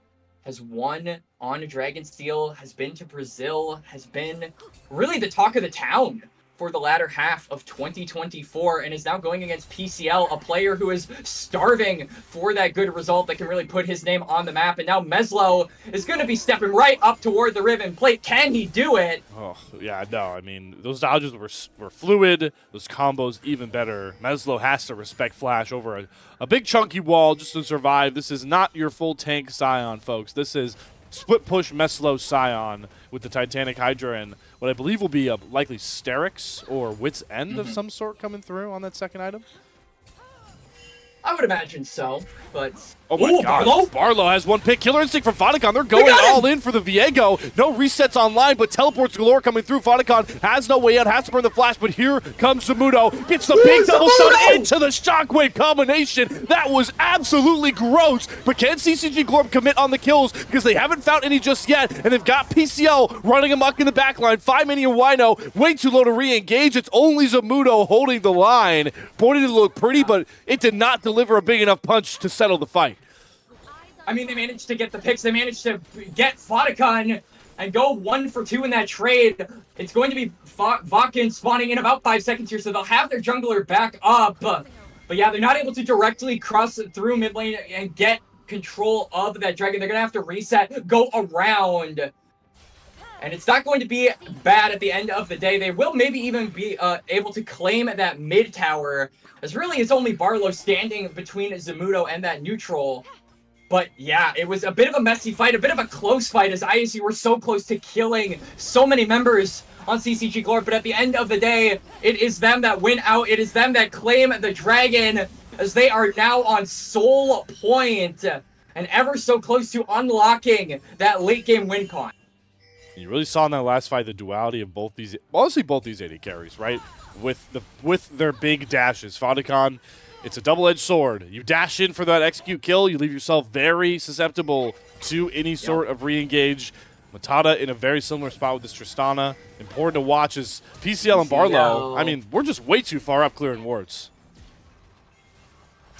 B: Has won on Dragonsteel, has been to Brazil, has been really the talk of the town for the latter half of 2024, and is now going against PCL, a player who is starving for that good result that can really put his name on the map. And now Meslo is going to be stepping right up toward the Riven plate. Can he do it?
A: Oh, yeah, no, I mean, those dodges were fluid, those combos even better. Meslo has to respect Flash over a big chunky wall just to survive. This is not your full tank Scion, folks. This is split push Meslo Scion with the Titanic Hydra and what I believe will be a likely Sterix or Wit's End of some sort coming through on that second item.
B: I would imagine so, but...
A: Oh my god, Barlow has one pick. Killer Instinct from Fodicon. They're going all in for the Viego. No resets online, but teleports galore coming through. Fodicon has no way out, has to burn the flash, but here comes Zamudo. Gets the big double stun into the shockwave combination. That was absolutely gross, but can CCG Glorp commit on the kills because they haven't found any just yet, and they've got PCL running amok in the backline. 5-mini and Wino, way too low to re-engage. It's only Zamudo holding the line. Pointed to look pretty, but it did not deliver a big enough punch to settle the fight.
B: I mean, they managed to get the picks. They managed to get Fodicon and go 1 for 2 in that trade. It's going to be Vakken spawning in about 5 seconds here, so they'll have their jungler back up. But yeah, they're not able to directly cross through mid lane and get control of that dragon. They're going to have to reset, go around. And it's not going to be bad at the end of the day. They will maybe even be able to claim that mid tower, as really it's only Barlow standing between Zamudo and that neutral. But yeah, it was a bit of a messy fight, a bit of a close fight, as ISU were so close to killing so many members on CCG Glorp. But at the end of the day, it is them that win out. It is them that claim the dragon, as they are now on soul point and ever so close to unlocking that late game win con.
A: You really saw in that last fight the duality of both these, honestly both these AD carries, right? With their big dashes. Fodicon, it's a double-edged sword. You dash in for that execute kill, you leave yourself very susceptible to any sort of re-engage. Matata in a very similar spot with this Tristana. Important to watch is PCL and Barlow. I mean, we're just way too far up clearing wards.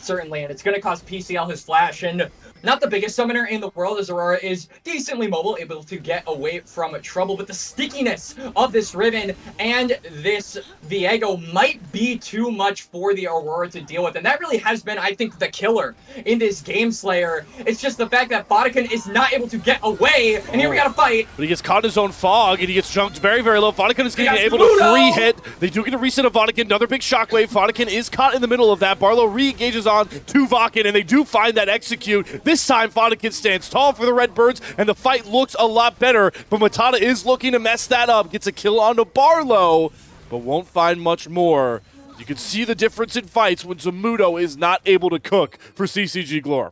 B: Certainly, and it's going to cost PCL his flash, and not the biggest summoner in the world, as Aurora is decently mobile, able to get away from trouble, but the stickiness of this Riven and this Viego might be too much for the Aurora to deal with, and that really has been, I think, the killer in this game, Slayer. It's just the fact that Vodkin is not able to get away, and here we got a fight.
A: But he gets caught in his own fog, and he gets jumped very, very low. Vodkin is getting able to free hit. They do get a reset of Vodkin, another big shockwave. Vodkin is caught in the middle of that. Barlow re-engages on to Vodkin, and they do find that execute. This time, Vodkin stands tall for the Redbirds, and the fight looks a lot better. But Matata is looking to mess that up. Gets a kill onto Barlow, but won't find much more. You can see the difference in fights when Zamudo is not able to cook for CCG Glorp.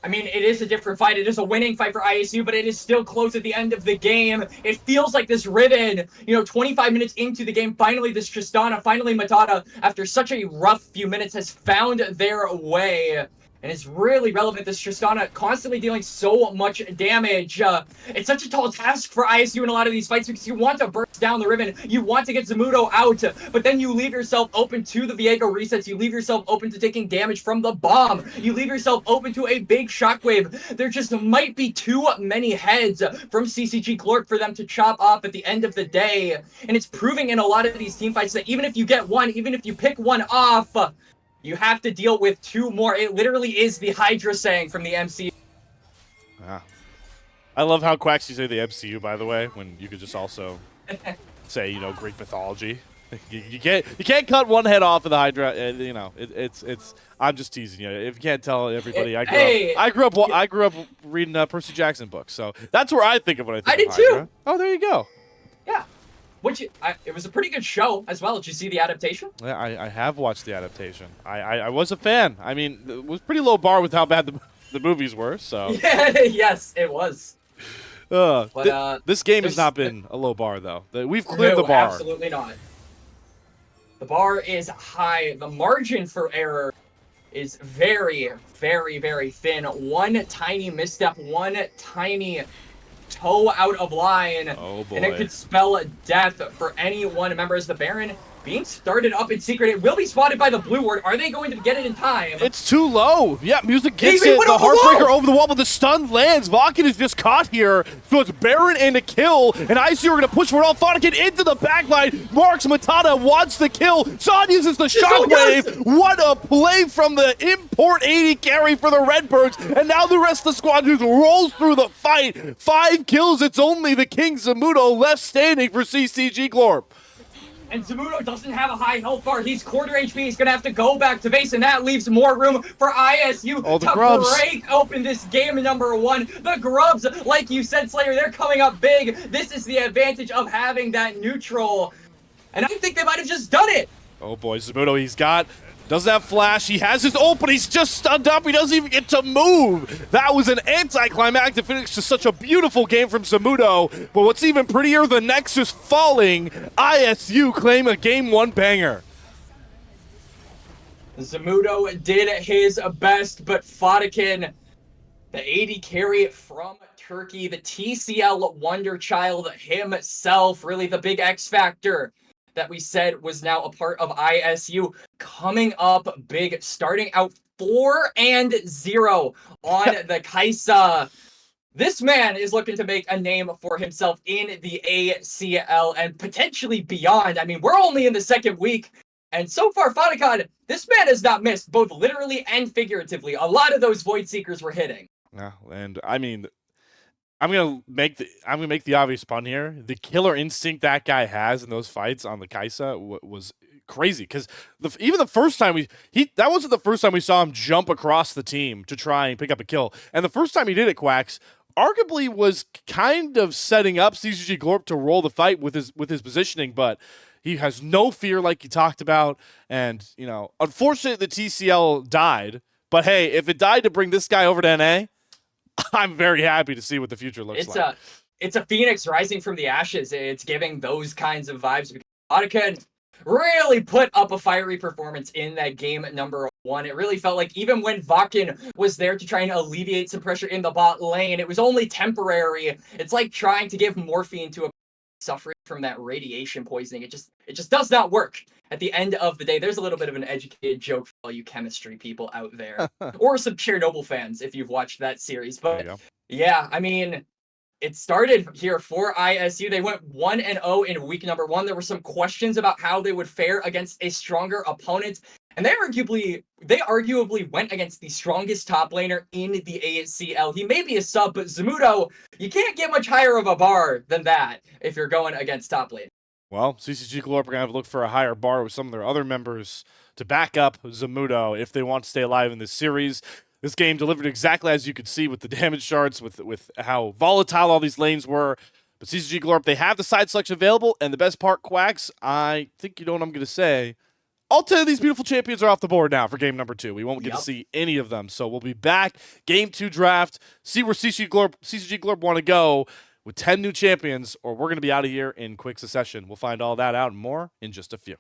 B: I mean, it is a different fight. It is a winning fight for ISU, but it is still close at the end of the game. It feels like this Riven, 25 minutes into the game, finally this Tristana, finally Matata, after such a rough few minutes, has found their way. And it's really relevant. This Tristana constantly dealing so much damage. It's such a tall task for ISU in a lot of these fights because you want to burst down the Riven. You want to get Zamudo out, but then you leave yourself open to the Viego resets. You leave yourself open to taking damage from the bomb. You leave yourself open to a big shockwave. There just might be too many heads from CCG Glorp for them to chop off at the end of the day. And it's proving in a lot of these team fights that even if you get one, even if you pick one off, you have to deal with two more. It literally is the Hydra saying from the MCU.
A: Yeah. I love how Quacks you say the MCU, by the way, when you could just also say, Greek mythology. You can't cut one head off of the Hydra. It's. I'm just teasing you. If you can't tell everybody, I grew up reading Percy Jackson books, so that's where I think of when I think
B: I
A: of
B: did
A: Hydra.
B: too.
A: Oh, there you go.
B: Yeah. It was a pretty good show as well. Did you see the adaptation?
A: Yeah, I have watched the adaptation. I was a fan. I mean, it was pretty low bar with how bad the movies were. So
B: yeah, yes, it was.
A: This game has not been a low bar though. We've cleared the bar.
B: Absolutely not. The bar is high. The margin for error is very, very, very thin. One tiny misstep, one tiny toe out of line,
A: oh boy,
B: and it could spell death for any one member. As the Baron being started up in secret, it will be spotted by the blue ward. Are they going to get it in time?
A: It's too low. Yeah, Music gets it. The Heartbreaker over the wall, but the stun lands. Vodkin is just caught here, so it's Baron and a kill, and ISU are going to push for it all. Vodkin into the backline. Marks Matata wants the kill. Son uses the shockwave. What a play from the import 80 carry for the Redbirds, and now the rest of the squad just rolls through the fight. 5 kills. It's only the King Zamudo left standing for CCG Glorp.
B: And Zamudo doesn't have a high health bar. He's quarter HP. He's going to have to go back to base, and that leaves more room for ISU to break open this game number 1. The Grubs, like you said, Slayer, they're coming up big. This is the advantage of having that neutral. And I think they might have just done it.
A: Oh boy, Zamudo, doesn't have flash. He has his ult, but he's just stunned up. He doesn't even get to move. That was an anticlimactic finish to such a beautiful game from Zamudo. But what's even prettier, the Nexus falling. ISU claim a Game 1 banger.
B: Zamudo did his best, but Fodikin, the 80 carry from Turkey, the TCL Wonder Child himself, really the big X factor that we said was now a part of ISU, coming up big, starting out 4-0 on the Kaisa. This man is looking to make a name for himself in the ACL and potentially beyond. I mean, we're only in the second week, and so far, Fodicon, this man has not missed, both literally and figuratively. A lot of those Void Seekers were hitting.
A: Yeah, and I mean, I'm gonna make the obvious pun here. The killer instinct that guy has in those fights on the Kaisa was crazy. Because even the first time that wasn't the first time we saw him jump across the team to try and pick up a kill. And the first time he did it, Quacks, arguably was kind of setting up CCG Glorp to roll the fight with his positioning, but he has no fear like you talked about. And unfortunately, the TCL died. But hey, if it died to bring this guy over to NA, I'm very happy to see what the future looks like.
B: It's a phoenix rising from the ashes. It's giving those kinds of vibes. Vodkin really put up a fiery performance in that game number 1. It really felt like even when Vodkin was there to try and alleviate some pressure in the bot lane, it was only temporary. It's like trying to give morphine to a suffering from that radiation poisoning. It just does not work. at the end of the day, there's a little bit of an educated joke for all you chemistry people out there, or some Chernobyl fans if you've watched that series.
A: There you
B: But
A: go.
B: yeah, I mean, it started here for ISU. They went 1-0 in week number 1. There were some questions about how they would fare against a stronger opponent. And they arguably went against the strongest top laner in the ACL. He may be a sub, but Zamudo, you can't get much higher of a bar than that if you're going against top lane.
A: Well, CCG Glorp are going to have to look for a higher bar with some of their other members to back up Zamudo if they want to stay alive in this series. This game delivered exactly as you could see with the damage charts, with how volatile all these lanes were. But CCG Glorp, they have the side selection available, and the best part, Quacks, I think you know what I'm going to say. All 10 of these beautiful champions are off the board now for game number 2. We won't get to see any of them. So we'll be back, game 2 draft, see where CCG Glorp want to go with 10 new champions, or we're going to be out of here in quick succession. We'll find all that out and more in just a few.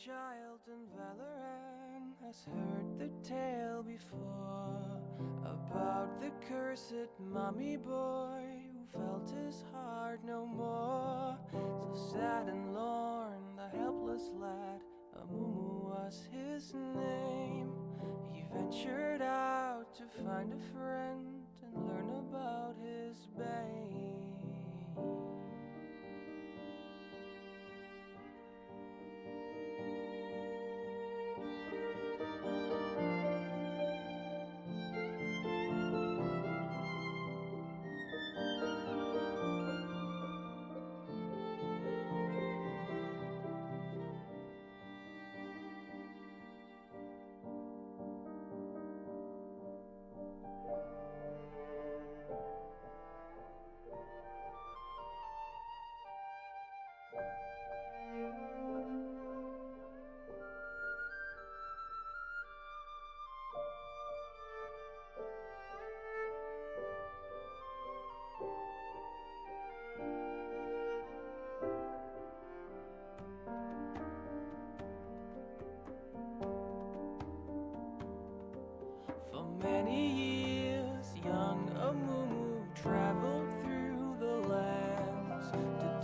C: child in Valorant has heard the tale before about the cursed mummy boy who felt his heart no more. So sad and lorn, the helpless lad, Amumu was his name. He ventured out to find a friend and learn about his bane. For many years, young Amumu traveled through the lands,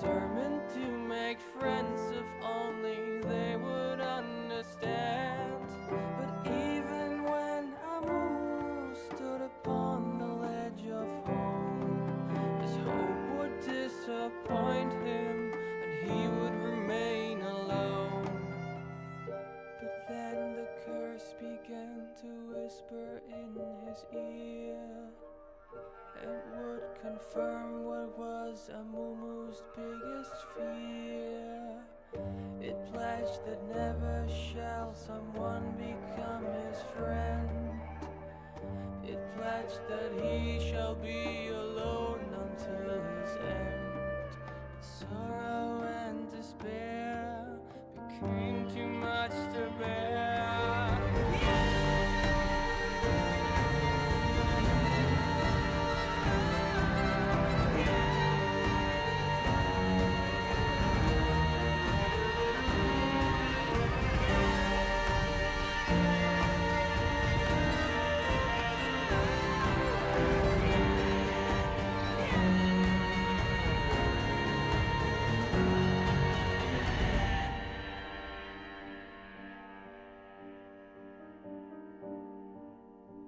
C: determined to make friends if only they would understand. But even when Amumu stood upon the ledge of home, his hope would disappoint him and he would remain alone. But then the curse began to whisper in his ear and would confirm what was Amumu's biggest fear. It pledged that never shall someone become his friend. It pledged that he shall be alone until his end. But sorrow and despair became too much to bear.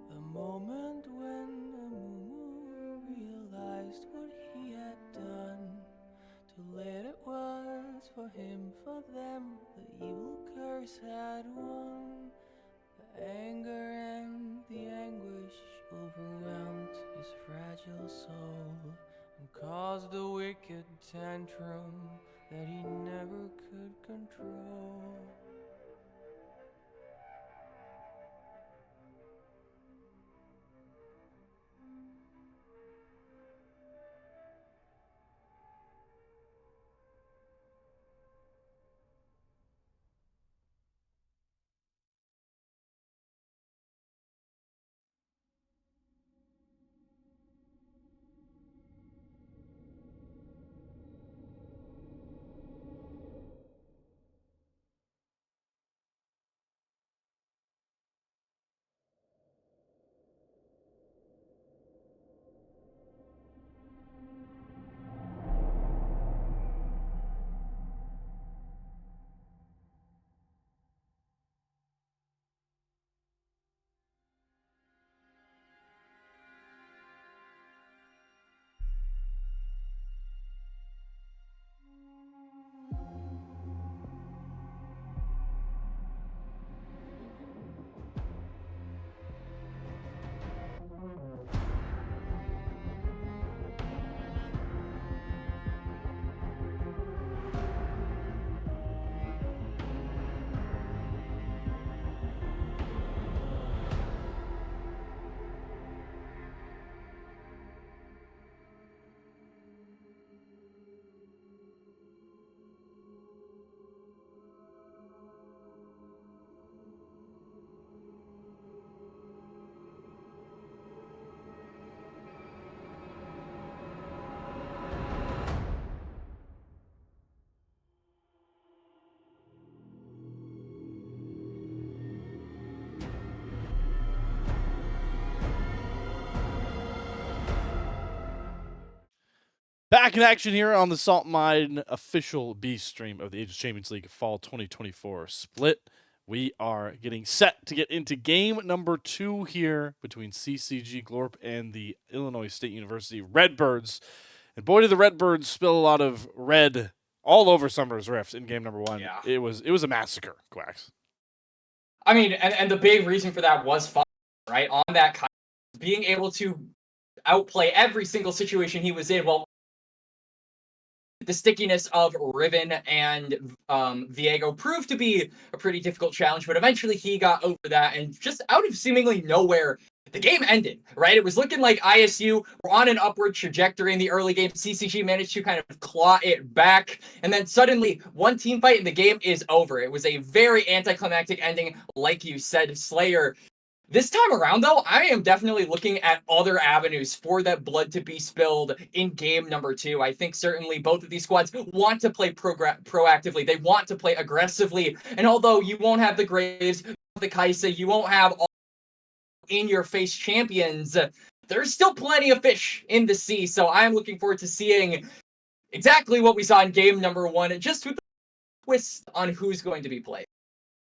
C: The moment when Amumu realized what he had done, too late it was for him, for them, the evil curse had won. The anger and the anguish overwhelmed his fragile soul and caused a wicked tantrum that he never could control.
A: Back in action here on the Salt Mine official B stream of the Aegis Champions League Fall 2024 split. We are getting set to get into game number 2 here between CCG Glorp and the Illinois State University Redbirds. And boy, did the Redbirds spill a lot of red all over Summer's Rift in game number 1.
B: Yeah.
A: It was a massacre, Quacks.
B: I mean, and the big reason for that was fun, right? On that kind of being able to outplay every single situation he was in. Well, the stickiness of Riven and Viego proved to be a pretty difficult challenge, but eventually he got over that, and just out of seemingly nowhere, the game ended, right? It was looking like ISU were on an upward trajectory in the early game. CCG managed to kind of claw it back, and then suddenly one team fight and the game is over. It was a very anticlimactic ending, like you said, Slayer. This time around, though, I am definitely looking at other avenues for that blood to be spilled in game number 2. I think certainly both of these squads want to play proactively. They want to play aggressively. And although you won't have the Graves, the Kaisa, you won't have all in-your-face champions, there's still plenty of fish in the sea. So I am looking forward to seeing exactly what we saw in game number 1, just with the twist on who's going to be played.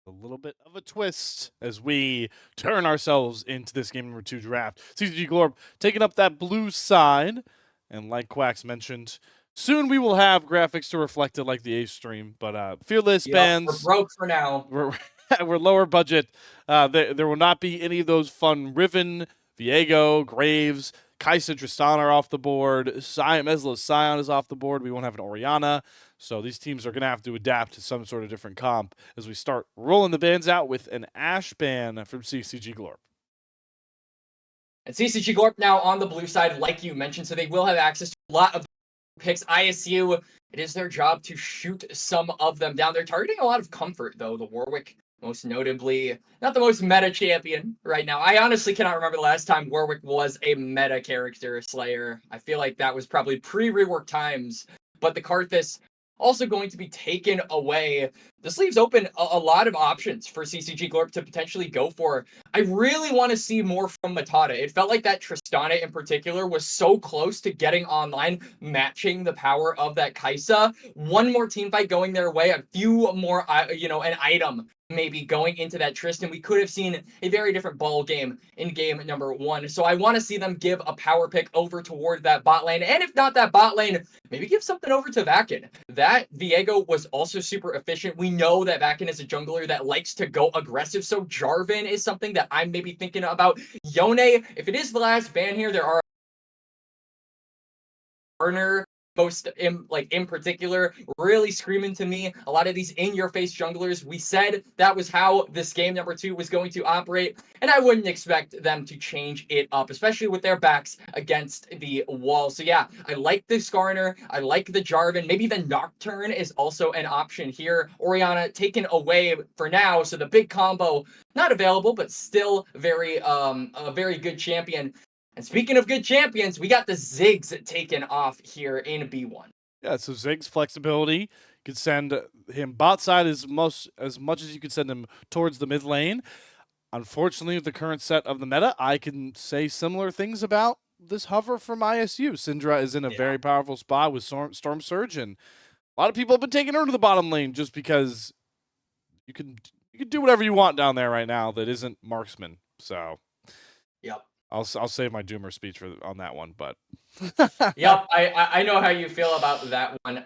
A: A little bit of a twist as we turn ourselves into this game number 2 draft. CCG Glorp taking up that blue side, and like Quacks mentioned, soon we will have graphics to reflect it like the Ace stream. But Fearless bands,
B: we're broke for now.
A: we're lower budget. There will not be any of those fun Riven, Viego, Graves, Kaisa, Tristan are off the board. Mesla Scion is off the board. We won't have an Oriana. So these teams are going to have to adapt to some sort of different comp as we start rolling the bans out with an Ashe ban from CCG Glorp.
B: And CCG Glorp now on the blue side, like you mentioned, so they will have access to a lot of picks. ISU, it is their job to shoot some of them down. They're targeting a lot of comfort, though. The Warwick, most notably, not the most meta champion right now. I honestly cannot remember the last time Warwick was a meta character, Slayer. I feel like that was probably pre-rework times. But the Karthus also going to be taken away. This leaves open a lot of options for CCG Glorp to potentially go for. I really want to see more from Matata. It felt like that Tristana in particular was so close to getting online, matching the power of that Kaisa. One more team fight going their way, a few more, an item maybe going into that Tristan, we could have seen a very different ball game in game number 1. So I want to see them give a power pick over toward that bot lane. And if not that bot lane, maybe give something over to Vakin. That Viego was also super efficient. We know that Vakin is a jungler that likes to go aggressive. So Jarvan is something that I'm maybe thinking about. Yone, if it is the last ban here, there are Garner most in particular really screaming to me. A lot of these in-your-face junglers, we said that was how this game number 2 was going to operate, and I wouldn't expect them to change it up, especially with their backs against the wall. So yeah, I like the Skarner, I like the Jarvan. Maybe the Nocturne is also an option here. Oriana taken away for now, so the big combo not available, but still a very good champion. And speaking of good champions, we got the Ziggs taken off here in B1.
A: Yeah, so Ziggs flexibility could send him bot side as much as you could send him towards the mid lane. Unfortunately, with the current set of the meta, I can say similar things about this hover from ISU. Syndra is in a very powerful spot with Storm Surge, and a lot of people have been taking her to the bottom lane just because you can do whatever you want down there right now that isn't marksman. So,
B: yep.
A: I'll save my doomer speech on that one, but
B: yep, I know how you feel about that one.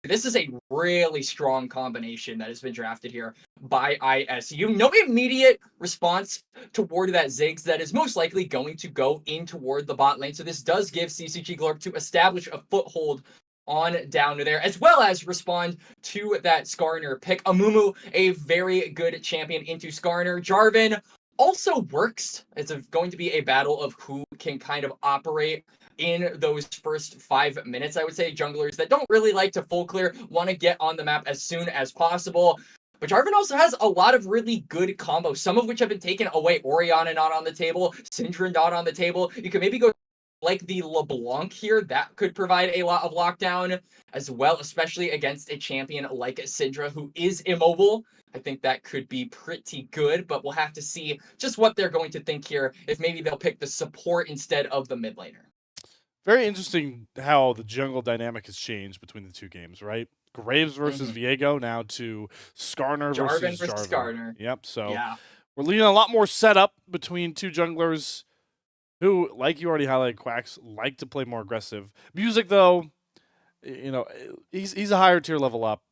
B: This is a really strong combination that has been drafted here by ISU. No immediate response toward that Ziggs that is most likely going to go in toward the bot lane. So this does give CCG Glorp to establish a foothold on down to there, as well as respond to that Skarner pick. Amumu, a very good champion into Skarner. Jarvan also works. It's going to be a battle of who can kind of operate in those first 5 minutes. I would say junglers that don't really like to full clear want to get on the map as soon as possible. But Jarvan also has a lot of really good combos, some of which have been taken away. Oriana not on the table, Syndra not on the table. You can maybe go like the LeBlanc here, that could provide a lot of lockdown as well, especially against a champion like Syndra, who is immobile. I think that could be pretty good, but we'll have to see just what they're going to think here, if maybe they'll pick the support instead of the mid laner.
A: Very interesting how the jungle dynamic has changed between the two games, right? Graves versus Viego now to Skarner
B: Jarvan
A: versus
B: versus
A: Jarvan.
B: Skarner.
A: Yep. So
B: Yeah.
A: we're leading a lot more setup between two junglers who, like you already highlighted, Quacks, like to play more aggressive. Music, though, he's a higher tier level up.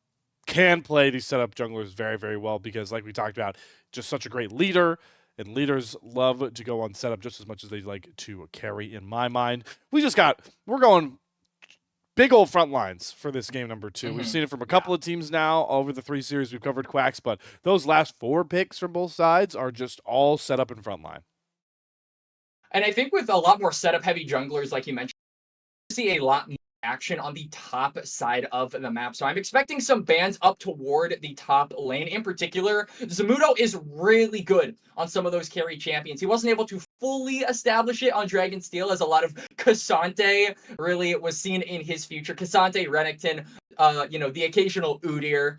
A: Can play these setup junglers very, very well because, like we talked about, just such a great leader. And leaders love to go on setup just as much as they like to carry, in my mind. We're going big old front lines for this game number 2. We've seen it from a couple of teams now over the 3 series we've covered, Quacks, but those last 4 picks from both sides are just all set up in front line.
B: And I think with a lot more setup heavy junglers, like you mentioned, see a lot more action on the top side of the map. So I'm expecting some bans up toward the top lane. In particular, Zamudo is really good on some of those carry champions. He wasn't able to fully establish it on Dragonsteel, as a lot of Cassante really was seen in his future. Cassante, Renekton, the occasional Udyr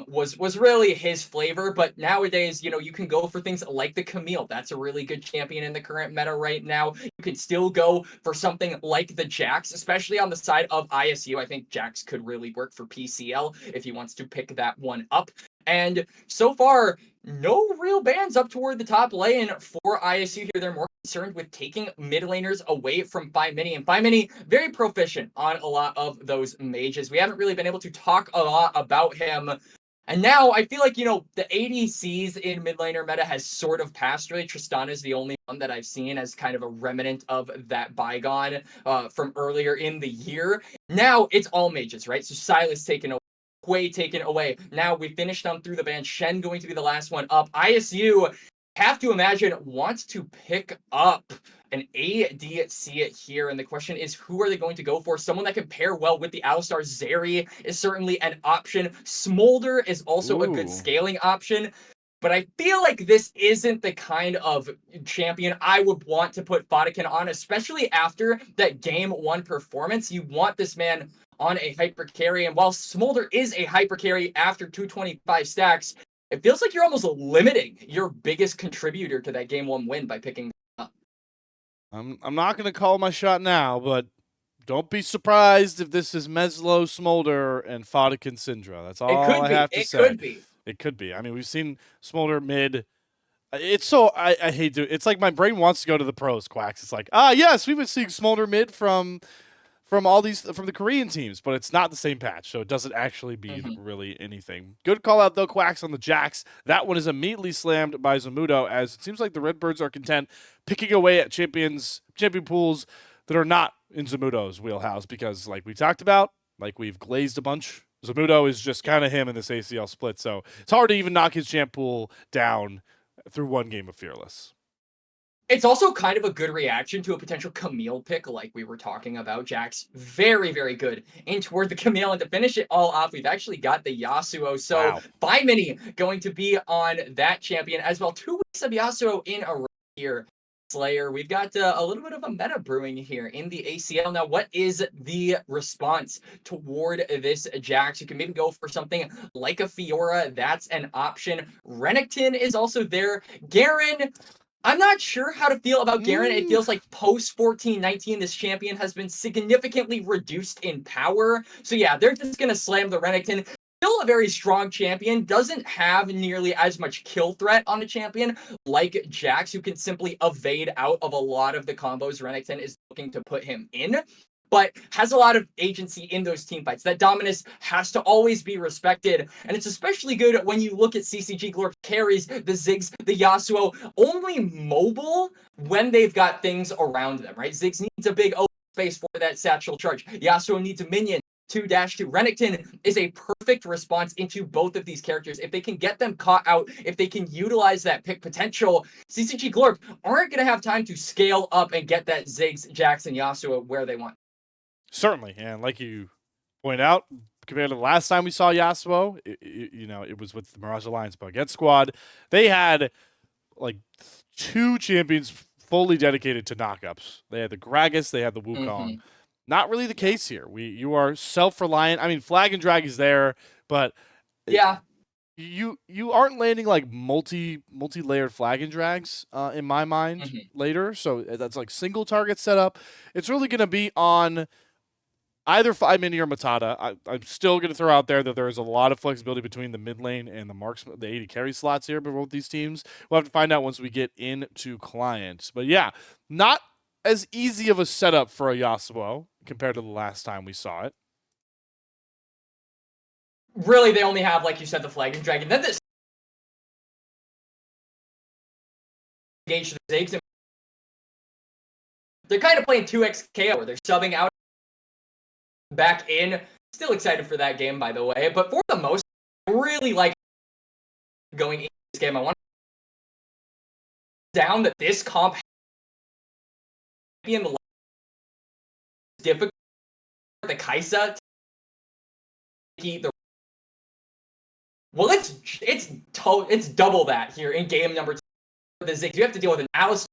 B: was really his flavor. But nowadays, you can go for things like the Camille. That's a really good champion in the current meta right now. You can still go for something like the Jax, especially on the side of ISU. I think Jax could really work for PCL if he wants to pick that one up. And so far, no real bans up toward the top lane for ISU here. They're more concerned with taking mid laners away from 5mini. And 5mini, very proficient on a lot of those mages. We haven't really been able to talk a lot about him. And now I feel like, the ADCs in mid laner meta has sort of passed. Really, Tristana is the only one that I've seen as kind of a remnant of that bygone from earlier in the year. Now it's all mages, right? So Sylas taken away. Quay taken away. Now we finished on through the ban. Shen going to be the last one up. ISU, have to imagine, wants to pick up an ADC here. And the question is, who are they going to go for? Someone that can pair well with the Alistar. Zeri is certainly an option. Smolder is also a good scaling option. But I feel like this isn't the kind of champion I would want to put Foddekin on, especially after that game 1 performance. You want this man on a hyper carry, and while Smolder is a hyper carry after 225 stacks, it feels like you're almost limiting your biggest contributor to that game 1 win by picking up.
A: I'm not going to call my shot now, but don't be surprised if this is Meslo, Smolder, and Foddekin Syndra. That's all I have to say.
B: It could be.
A: It could be. I mean, we've seen Smolder mid. It's so I hate to. It's like my brain wants to go to the pros, Quacks. It's like, yes, we've been seeing Smolder mid from the Korean teams, but it's not the same patch, so it doesn't actually mean really anything. Good call out though, Quacks, on the Jax. That one is immediately slammed by Zamudo, as it seems like the Redbirds are content picking away at champion pools that are not in Zamudo's wheelhouse, because like we talked about, like we've glazed a bunch, Zamudo is just kind of him in this ACL split, so it's hard to even knock his champ pool down through one game of Fearless.
B: It's also kind of a good reaction to a potential Camille pick, like we were talking about. Jax, very, very good in toward the Camille. And to finish it all off, we've actually got the Yasuo. So 5mini going to be on that champion as well. 2 weeks of Yasuo in a row here. Slayer, we've got a little bit of a meta brewing here in the ACL. Now, what is the response toward this Jax? You can maybe go for something like a Fiora. That's an option. Renekton is also there. Garen, I'm not sure how to feel about Garen. It feels like post 14-19, this champion has been significantly reduced in power. So yeah, they're just going to slam the Renekton. Still a very strong champion, doesn't have nearly as much kill threat on a champion like Jax, who can simply evade out of a lot of the combos Renekton is looking to put him in, but has a lot of agency in those team fights. That dominance has to always be respected, and it's especially good when you look at CCG Glorp carries, the Ziggs, the Yasuo, only mobile when they've got things around them, right? Ziggs needs a big open space for that satchel charge. Yasuo needs a minion. 2-2. Renekton is a perfect response into both of these characters. If they can get them caught out, if they can utilize that pick potential, CCG Glorp aren't going to have time to scale up and get that Ziggs, Jax, and Yasuo where they want.
A: Certainly, and like you point out, compared to the last time we saw Yasuo, it was with the Mirage Alliance, but against Squad, they had like 2 champions fully dedicated to knockups. They had the Gragas, they had the Wukong. Not really the case here. You are self-reliant. I mean, Flag and Drag is there, but
B: Yeah.
A: you aren't landing like multi-layered Flag and Drags in my mind later. So that's like single target setup. It's really going to be on either 5-mini or Matata. I'm still going to throw out there that there is a lot of flexibility between the mid lane and the 80 carry slots here for both these teams. We'll have to find out once we get into clients. But yeah, not as easy of a setup for a Yasuo compared to the last time we saw it.
B: Really, they only have, like you said, the Flag and Dragon. Then this engage the Ziggs. They're kind of playing 2x KO, where they're subbing out back in. Still excited for that game, by the way. But for the most, I really like going into this game. I want down that this comp in the difficult the Kaisa the well, it's double that here in game number 2. The Ziggs, you have to deal with an Alice,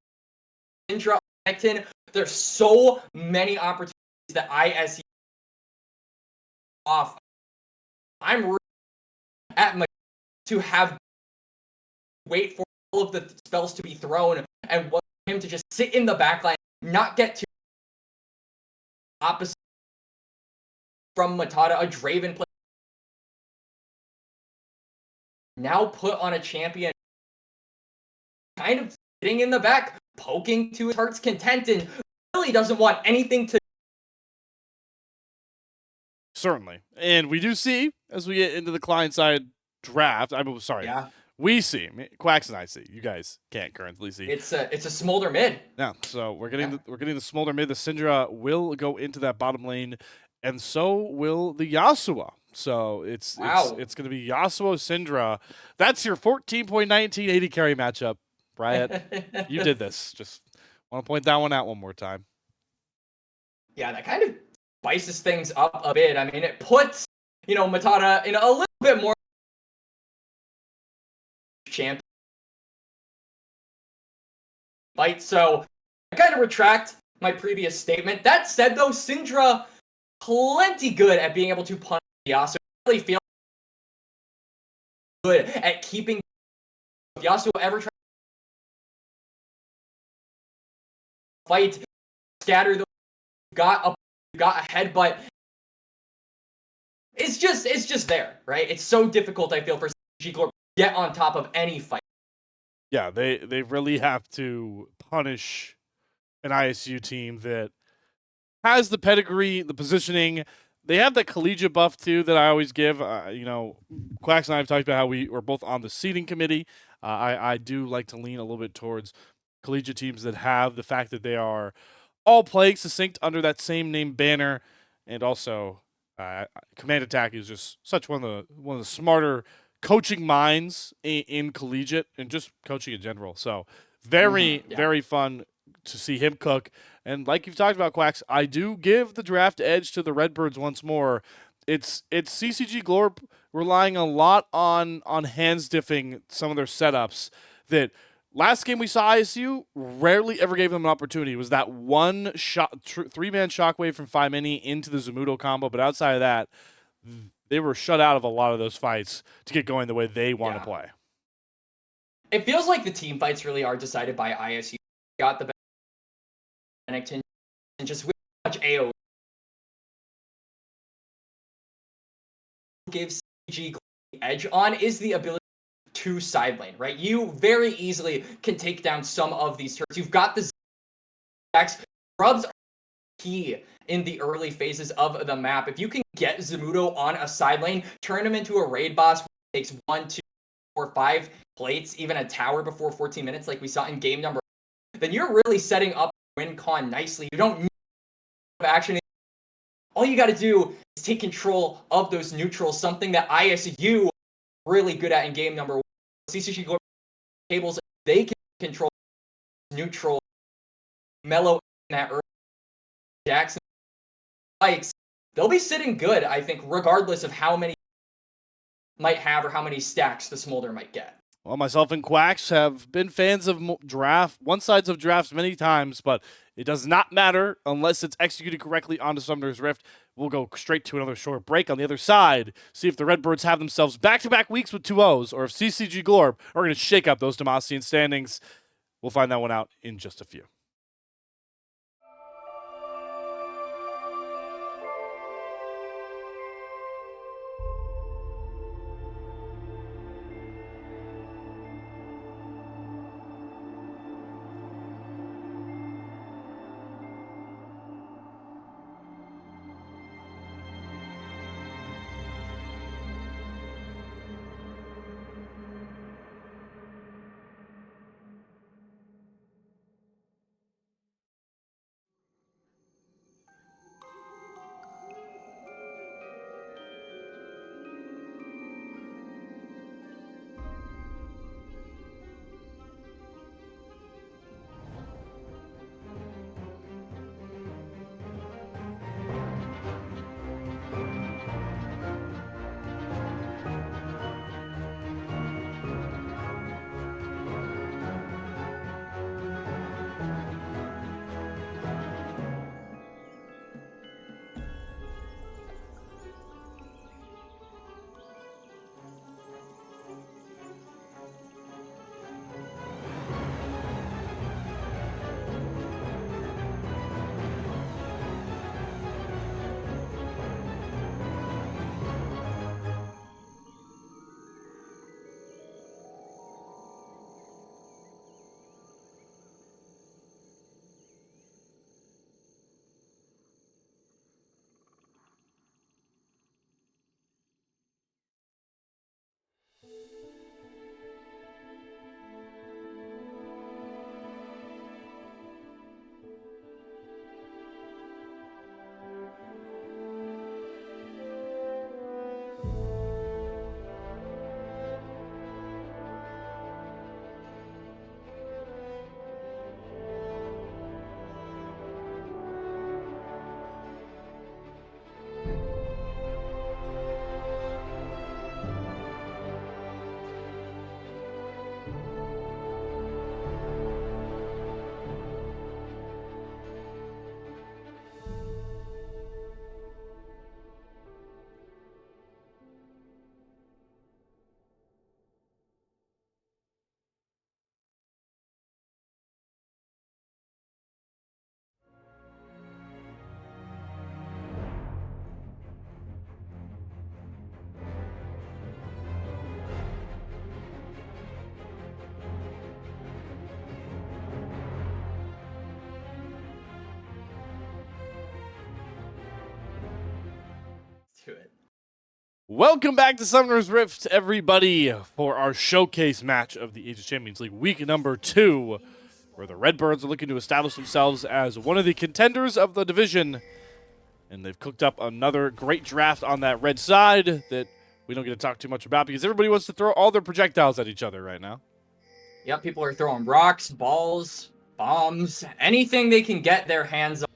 B: Syndra, Nectin. There's so many opportunities that ISU off. I'm really at my to have wait for all of the spells to be thrown and want him to just sit in the backline, not get too opposite from Matata, a Draven play. Now put on a champion, kind of sitting in the back, poking to his heart's content, and really doesn't want anything to.
A: Certainly. And we do see, as we get into the client-side draft, I'm sorry, we see, Quacks and I see, you guys can't currently see.
B: It's a smolder mid.
A: Yeah, so we're getting the smolder mid. The Syndra will go into that bottom lane, and so will the Yasuo. So it's going to be Yasuo Syndra. That's your 14.19 80 carry matchup, Riot. You did this. Just want to point that one out one more time.
B: Yeah, that kind of spices things up a bit. I mean, it puts, Matata in a little bit more champion fight. So I kind of retract my previous statement. That said, though, Syndra plenty good at being able to punish Yasuo. I really feel good at keeping Yasuo ever try to fight, scatter the got a headbutt. It's just there, right? It's so difficult, I feel, for CCG Glorp to get on top of any fight.
A: Yeah, they really have to punish an ISU team that has the pedigree, the positioning. They have that collegiate buff too that I always give. Quacks and I have talked about how we were both on the seeding committee. I do like to lean a little bit towards collegiate teams that have the fact that they are all playing succinct under that same name banner, and also Command Attack is just such one of the smarter coaching minds in collegiate and just coaching in general. So very fun to see him cook. And like you've talked about, Quacks, I do give the draft edge to the Redbirds once more. It's CCG Glorp relying a lot on hands diffing some of their setups that last game we saw ISU rarely ever gave them an opportunity. It was that one shot, 3-man shockwave from 5-mini into the Zamudo combo, but outside of that, they were shut out of a lot of those fights to get going the way they want to play.
B: It feels like the team fights really are decided by ISU. Got the Bennington and just with much AoE. Gives CG the edge on is the ability to side lane, right? You very easily can take down some of these turrets. You've got the Zax. Grubs are key in the early phases of the map. If you can get Zamudo on a side lane, turn him into a raid boss, which takes 1, 2, 4, 5 plates, even a tower before 14 minutes like we saw in game number, then you're really setting up win con nicely. You don't need action. All you got to do is take control of those neutrals, something that ISU really good at in game number 1. CCG Glorp tables, they can control neutral, mellow in that early Jackson spikes. They'll be sitting good, I think, regardless of how many might have or how many stacks the Smolder might get.
A: Well, myself and Quacks have been fans of one-sides of drafts many times, but it does not matter unless it's executed correctly onto Summoner's Rift. We'll go straight to another short break on the other side, see if the Redbirds have themselves back-to-back weeks with 2-0s, or if CCG Glorp are going to shake up those Demacian standings. We'll find that one out in just a few.
B: To it.
A: Welcome back to Summoner's Rift, everybody, for our showcase match of the Aegis Champions League, week number 2, where the Redbirds are looking to establish themselves as one of the contenders of the division. And they've cooked up another great draft on that red side that we don't get to talk too much about because everybody wants to throw all their projectiles at each other right now.
B: Yep, people are throwing rocks, balls, bombs, anything they can get their hands on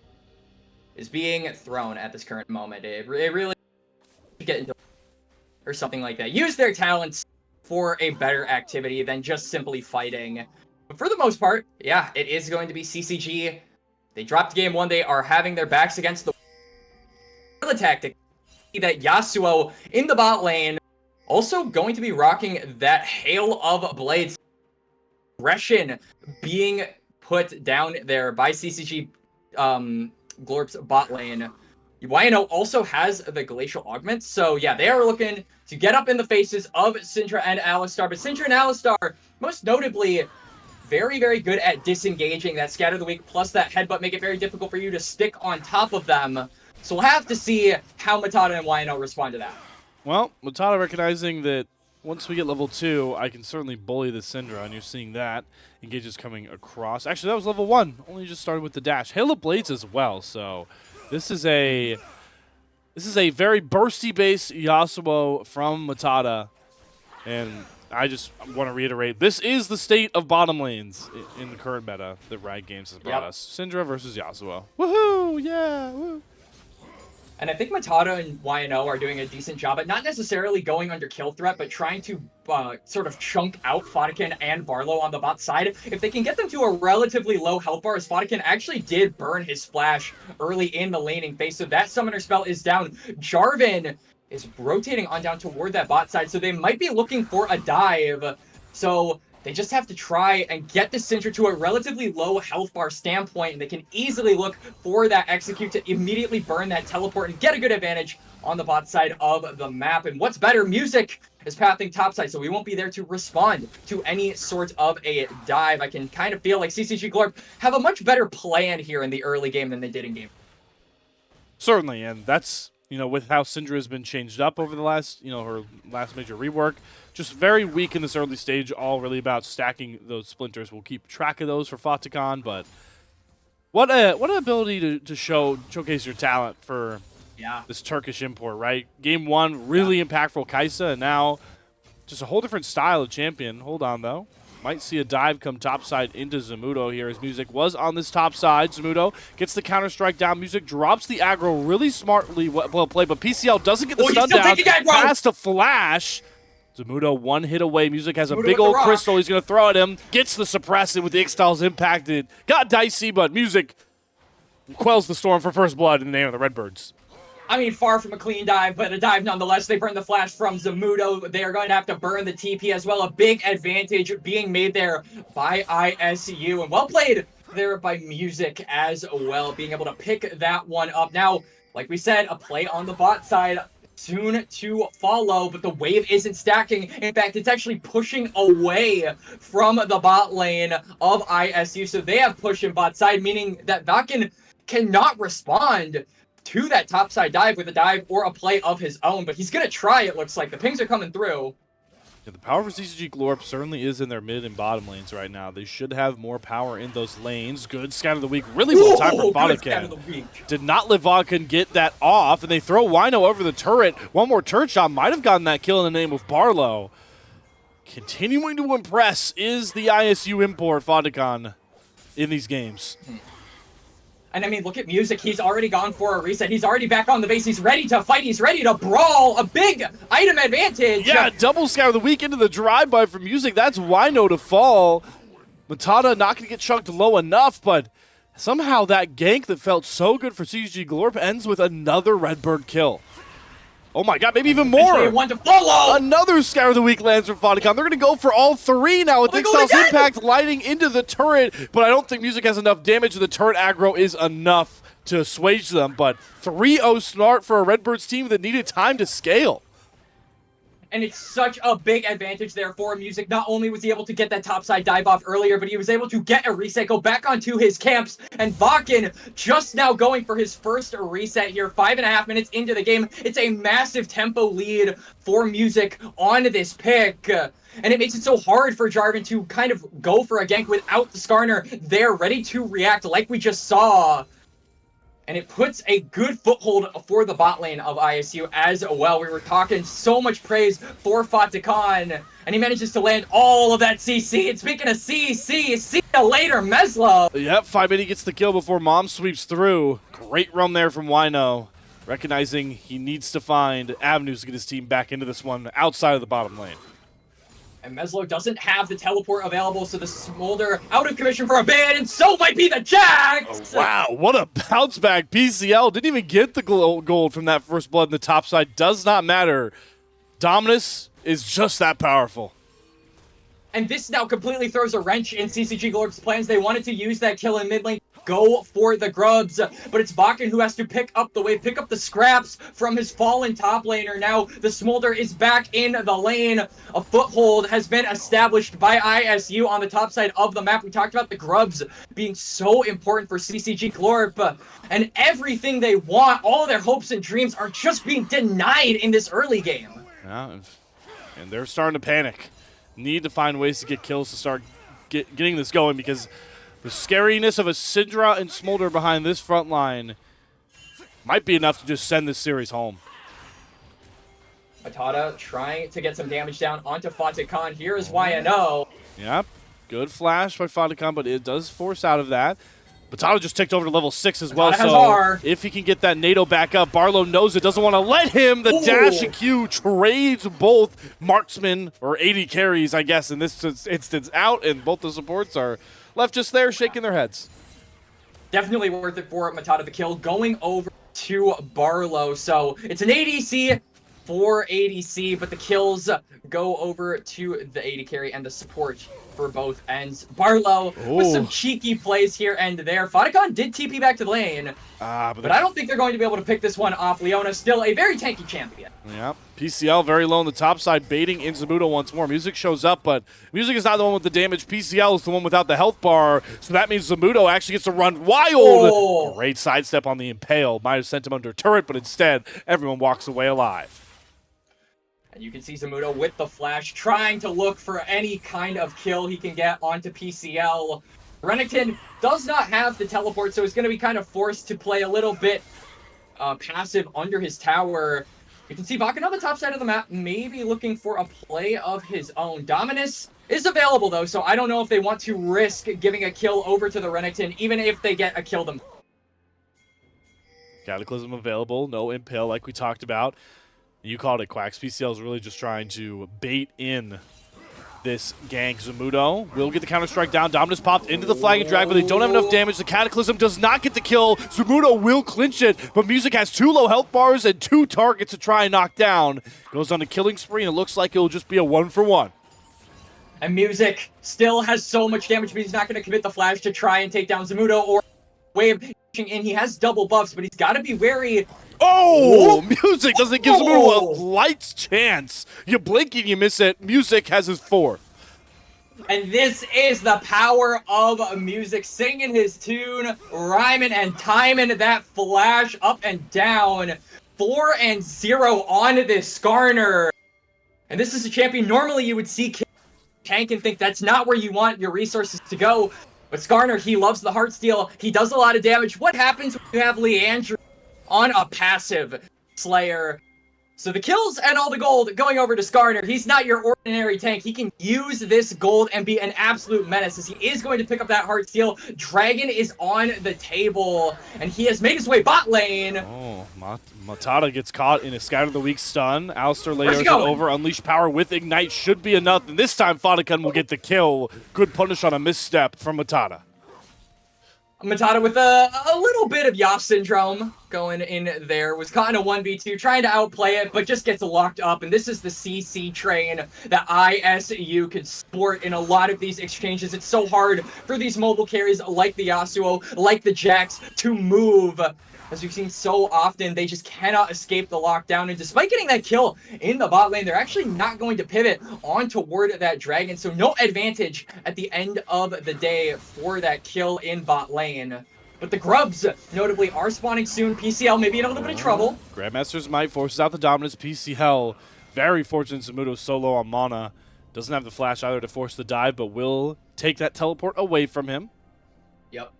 B: is being thrown at this current moment. It really get into or something like that. Use their talents for a better activity than just simply fighting. But for the most part, yeah, it is going to be CCG. They dropped game 1. They are having their backs against the tactic that Yasuo in the bot lane also going to be rocking that hail of blades. Aggression being put down there by CCG Glorp's bot lane. YNO also has the Glacial Augment, so yeah, they are looking to get up in the faces of Syndra and Alistar, but Syndra and Alistar, most notably, very, very good at disengaging. That Scatter the Weak plus that Headbutt make it very difficult for you to stick on top of them. So we'll have to see how Matata and YNO respond to that.
A: Well, Matata recognizing that once we get level 2, I can certainly bully the Syndra, and you're seeing that. Engage is coming across. Actually, that was level 1. Only just started with the dash. Hail of Blades as well, so this is a very bursty-based Yasuo from Matata, and I just want to reiterate, this is the state of bottom lanes in the current meta that Riot Games has brought us. Syndra versus Yasuo. Woohoo! Yeah! Woo!
B: And I think Matata and YNO are doing a decent job at not necessarily going under kill threat, but trying to sort of chunk out Fatican and Barlow on the bot side. If they can get them to a relatively low health bar, as Fatican actually did burn his flash early in the laning phase, so that summoner spell is down. Jarvan is rotating on down toward that bot side, so they might be looking for a dive. So they just have to try and get the Syndra to a relatively low health bar standpoint, and they can easily look for that execute to immediately burn that teleport and get a good advantage on the bot side of the map. And what's better, Music is pathing topside, so we won't be there to respond to any sort of a dive. I can kind of feel like CCG Glorp have a much better plan here in the early game than they did in game.
A: Certainly, and that's, with how Syndra has been changed up over the last, her last major rework, just very weak in this early stage, all really about stacking those splinters. We'll keep track of those for Fatican, but what an ability to showcase your talent for this Turkish import, right? Game 1, really impactful Kai'Sa, and now just a whole different style of champion. Hold on, though. Might see a dive come topside into Zamudo here as Music was on this top side. Zamudo gets the counter-strike down. Music drops the aggro really smartly, well played, but PCL doesn't get the stun down. Has to flash. Zamudo one hit away. Music has a big old crystal he's going to throw at him. Gets the suppressant with the Ixtal's impacted. Got dicey, but Music quells the storm for first blood in the name of the Redbirds.
B: I mean, far from a clean dive, but a dive nonetheless. They burn the flash from Zamudo. They are going to have to burn the TP as well. A big advantage being made there by ISU. And well played there by Music as well, being able to pick that one up. Now, like we said, a play on the bot side soon to follow, but the wave isn't stacking. In fact, it's actually pushing away from the bot lane of ISU. So they have push in bot side, meaning that Vakin cannot respond to that topside dive with a dive or a play of his own, but he's going to try, it looks like. The pings are coming through.
A: Yeah, the power for CCG Glorp certainly is in their mid and bottom lanes right now. They should have more power in those lanes. Good scout of the week. Really well timed for Vodka. Did not let Vodka get that off, and they throw Wino over the turret. One more turret shot might have gotten that kill in the name of Barlow. Continuing to impress is the ISU import Vodacon in these games.
B: And I mean, look at Music. He's already gone for a reset. He's already back on the base. He's ready to fight. He's ready to brawl. A big item advantage.
A: Yeah, double scout of the week into the drive-by for Music. That's Wino to fall. Matata not going to get chunked low enough, but somehow that gank that felt so good for CCG Glorp ends with another Redbird kill. Oh my god, maybe even more.
B: One to follow.
A: Another Scout of the Week lands for Vodacon. They're going to go for all three now with Ixtal's impact lighting into the turret, but I don't think Music has enough damage. The turret aggro is enough to assuage them, but 3-0 smart for a Redbirds team that needed time to scale.
B: And it's such a big advantage there for Music. Not only was he able to get that topside dive off earlier, but he was able to get a reset, go back onto his camps, and Vakin just now going for his first reset here, 5.5 minutes into the game. It's a massive tempo lead for Music on this pick. And it makes it so hard for Jarvan to kind of go for a gank without the Skarner there, ready to react like we just saw. And it puts a good foothold for the bot lane of ISU as well. We were talking so much praise for Fatican, and he manages to land all of that CC. And speaking of CC, see you later, Meslo.
A: Yep, 5 minutes gets the kill before Mom sweeps through. Great run there from Wino, recognizing he needs to find avenues to get his team back into this one outside of the bottom lane.
B: And Meslo doesn't have the teleport available, so the Smolder out of commission for a bit, and so might be the Jax!
A: Oh, wow, what a bounce back. PCL didn't even get the gold from that first blood in the top side. Does not matter. Dominus is just that powerful.
B: And this now completely throws a wrench in CCG Glorp's plans. They wanted to use that kill in mid lane, go for the grubs, but it's Vakin who has to pick up the wave, pick up the scraps from his fallen top laner. Now the Smolder is back in the lane. A foothold has been established by ISU on the top side of the map. We talked about the grubs being so important for CCG Glorp, and everything they want, all of their hopes and dreams are just being denied in this early game.
A: Yeah, and they're starting to panic. Need to find ways to get kills to start getting this going, because the scariness of a Syndra and Smolder behind this front line might be enough to just send this series home.
B: Matata trying to get some damage down onto Fatican. Here is YNO.
A: Yep, good flash by Fatican, but it does force out of that. Matata just ticked over to level 6 as well,
B: Matata has
A: so
B: R.
A: if he can get that NATO back up, Barlow knows it, doesn't want to let him. The dash and Q trades both marksmen, or 80 carries, I guess, in this instance out, and both the supports are left just there shaking their heads.
B: Definitely worth it for Matata the kill, going over to Barlow. So it's an ADC for ADC, but the kills go over to the AD carry and the support for both ends. Barlow with some cheeky plays here and there. Fodicon did TP back to the lane, but I don't think they're going to be able to pick this one off. Leona still a very tanky champion.
A: Yeah, PCL very low on the top side, baiting in Zamudo once more. Music shows up, but Music is not the one with the damage. PCL is the one without the health bar, so that means Zamudo actually gets to run wild. Great sidestep on the Impale. Might have sent him under turret, but instead, everyone walks away alive.
B: And you can see Zamudo with the flash, trying to look for any kind of kill he can get onto PCL. Renekton does not have the teleport, so he's going to be kind of forced to play a little bit passive under his tower. You can see Vakken on the top side of the map, maybe looking for a play of his own. Dominus is available, though, so I don't know if they want to risk giving a kill over to the Renekton, even if they get a kill them.
A: Cataclysm available, no Impale like we talked about. You called it, Quacks. PCL is really just trying to bait in this gank. Zamudo will get the Counter-Strike down. Dominus popped into the flag and drag, but they don't have enough damage. The Cataclysm does not get the kill. Zamudo will clinch it, but Music has 2 low health bars and 2 targets to try and knock down. Goes on a killing spree, and it looks like it'll just be a 1-for-1.
B: And Music still has so much damage, but he's not going to commit the flash to try and take down Zamudo or Wave in. He has double buffs, but he's got to be wary.
A: Oh! Music doesn't give Zamudo a light's chance. You blink and you miss it. Music has his 4th.
B: And this is the power of Music, singing his tune, rhyming and timing that flash up and down. 4-0 on this Skarner. And this is a champion normally you would see tank and think that's not where you want your resources to go. But Skarner, he loves the Heartsteel. He does a lot of damage. What happens when you have Leandro on a passive Slayer? So the kills and all the gold going over to Skarner. He's not your ordinary tank. He can use this gold and be an absolute menace, as he is going to pick up that Heartsteel. Dragon is on the table, and he has made his way bot lane.
A: Oh, Matata gets caught in a Scout of the Week stun. Alistair layers it over. Unleash power with Ignite should be enough, and this time Fodicon will get the kill. Good punish on a misstep from Matata.
B: Matata with a little bit of Yas syndrome going in there. Was caught in a 1v2, trying to outplay it, but just gets locked up. And this is the CC train that ISU could sport in a lot of these exchanges. It's so hard for these mobile carries like the Yasuo, like the Jax, to move. As we've seen so often, they just cannot escape the lockdown. And despite getting that kill in the bot lane, they're actually not going to pivot on toward that dragon. So no advantage at the end of the day for that kill in bot lane. But the Grubs, notably, are spawning soon. PCL maybe in a little bit of trouble.
A: Grandmaster's Might forces out the Dominance. PCL, very fortunate Zamudo solo on mana. Doesn't have the flash either to force the dive, but will take that teleport away from him.
B: Yep.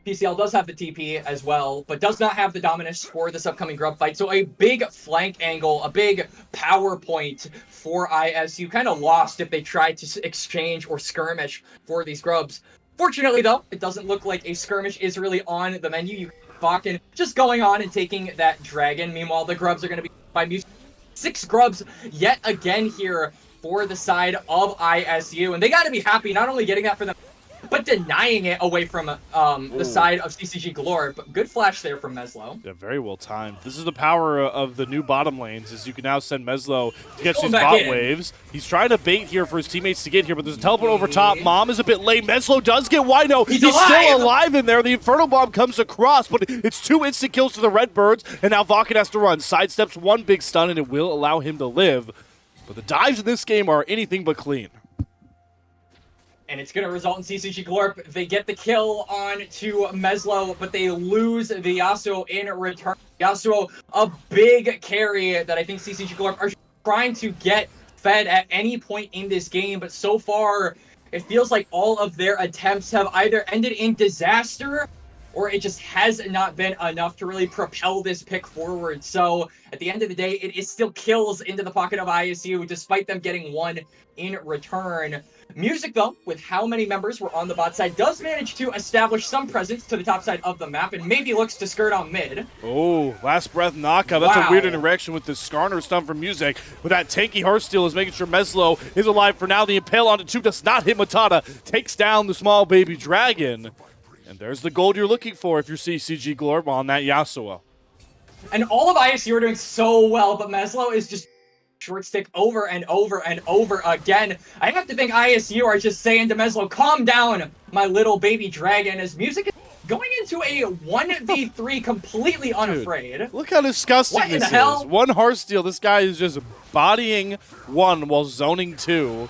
B: PCL does have the TP as well, but does not have the Dominus for this upcoming Grub fight. So a big flank angle, a big power point for ISU. Kind of lost if they tried to exchange or skirmish for these Grubs. Fortunately, though, it doesn't look like a skirmish is really on the menu. You Vakken just going on and taking that dragon. Meanwhile, the Grubs are going to be by Music. 6 Grubs yet again here for the side of ISU. And they got to be happy not only getting that for them, but denying it away from the side of CCG Glorp. Good flash there from Meslo.
A: Yeah, very well timed. This is the power of the new bottom lanes, is you can now send Meslo to catch these bot waves. He's trying to bait here for his teammates to get here, but there's a teleport over top. Mom is a bit late. Meslo does get Wino. He's still alive in there. The Inferno Bomb comes across, but it's 2 instant kills to the Redbirds, and now Vakken has to run. Sidesteps 1 big stun, and it will allow him to live. But the dives in this game are anything but clean.
B: And it's going to result in CCG Glorp. They get the kill on to Meslo, but they lose the Yasuo in return. Yasuo, a big carry that I think CCG Glorp are trying to get fed at any point in this game. But so far, it feels like all of their attempts have either ended in disaster or it just has not been enough to really propel this pick forward. So at the end of the day, it is still kills into the pocket of ISU, despite them getting one in return. Music, though, with how many members were on the bot side, does manage to establish some presence to the top side of the map, and maybe looks to skirt on mid.
A: Oh, last breath knockup. That's
B: Wow.
A: a weird interaction with the Skarner stun from Music. But that tanky Heartsteel is making sure Meslo is alive for now. The Impale onto 2 does not hit Matata. Takes down the small baby dragon. And there's the gold you're looking for if you're CCG Glorp on that Yasuo.
B: And all of ISU are doing so well, but Meslo is just short stick over and over and over again. I have to think ISU are just saying to Meslo, calm down, my little baby dragon, as Music is going into a 1v3 completely unafraid.
A: Dude, look how disgusting
B: What in
A: this
B: the hell?
A: is. One Heartsteel. This guy is just bodying 1 while zoning 2.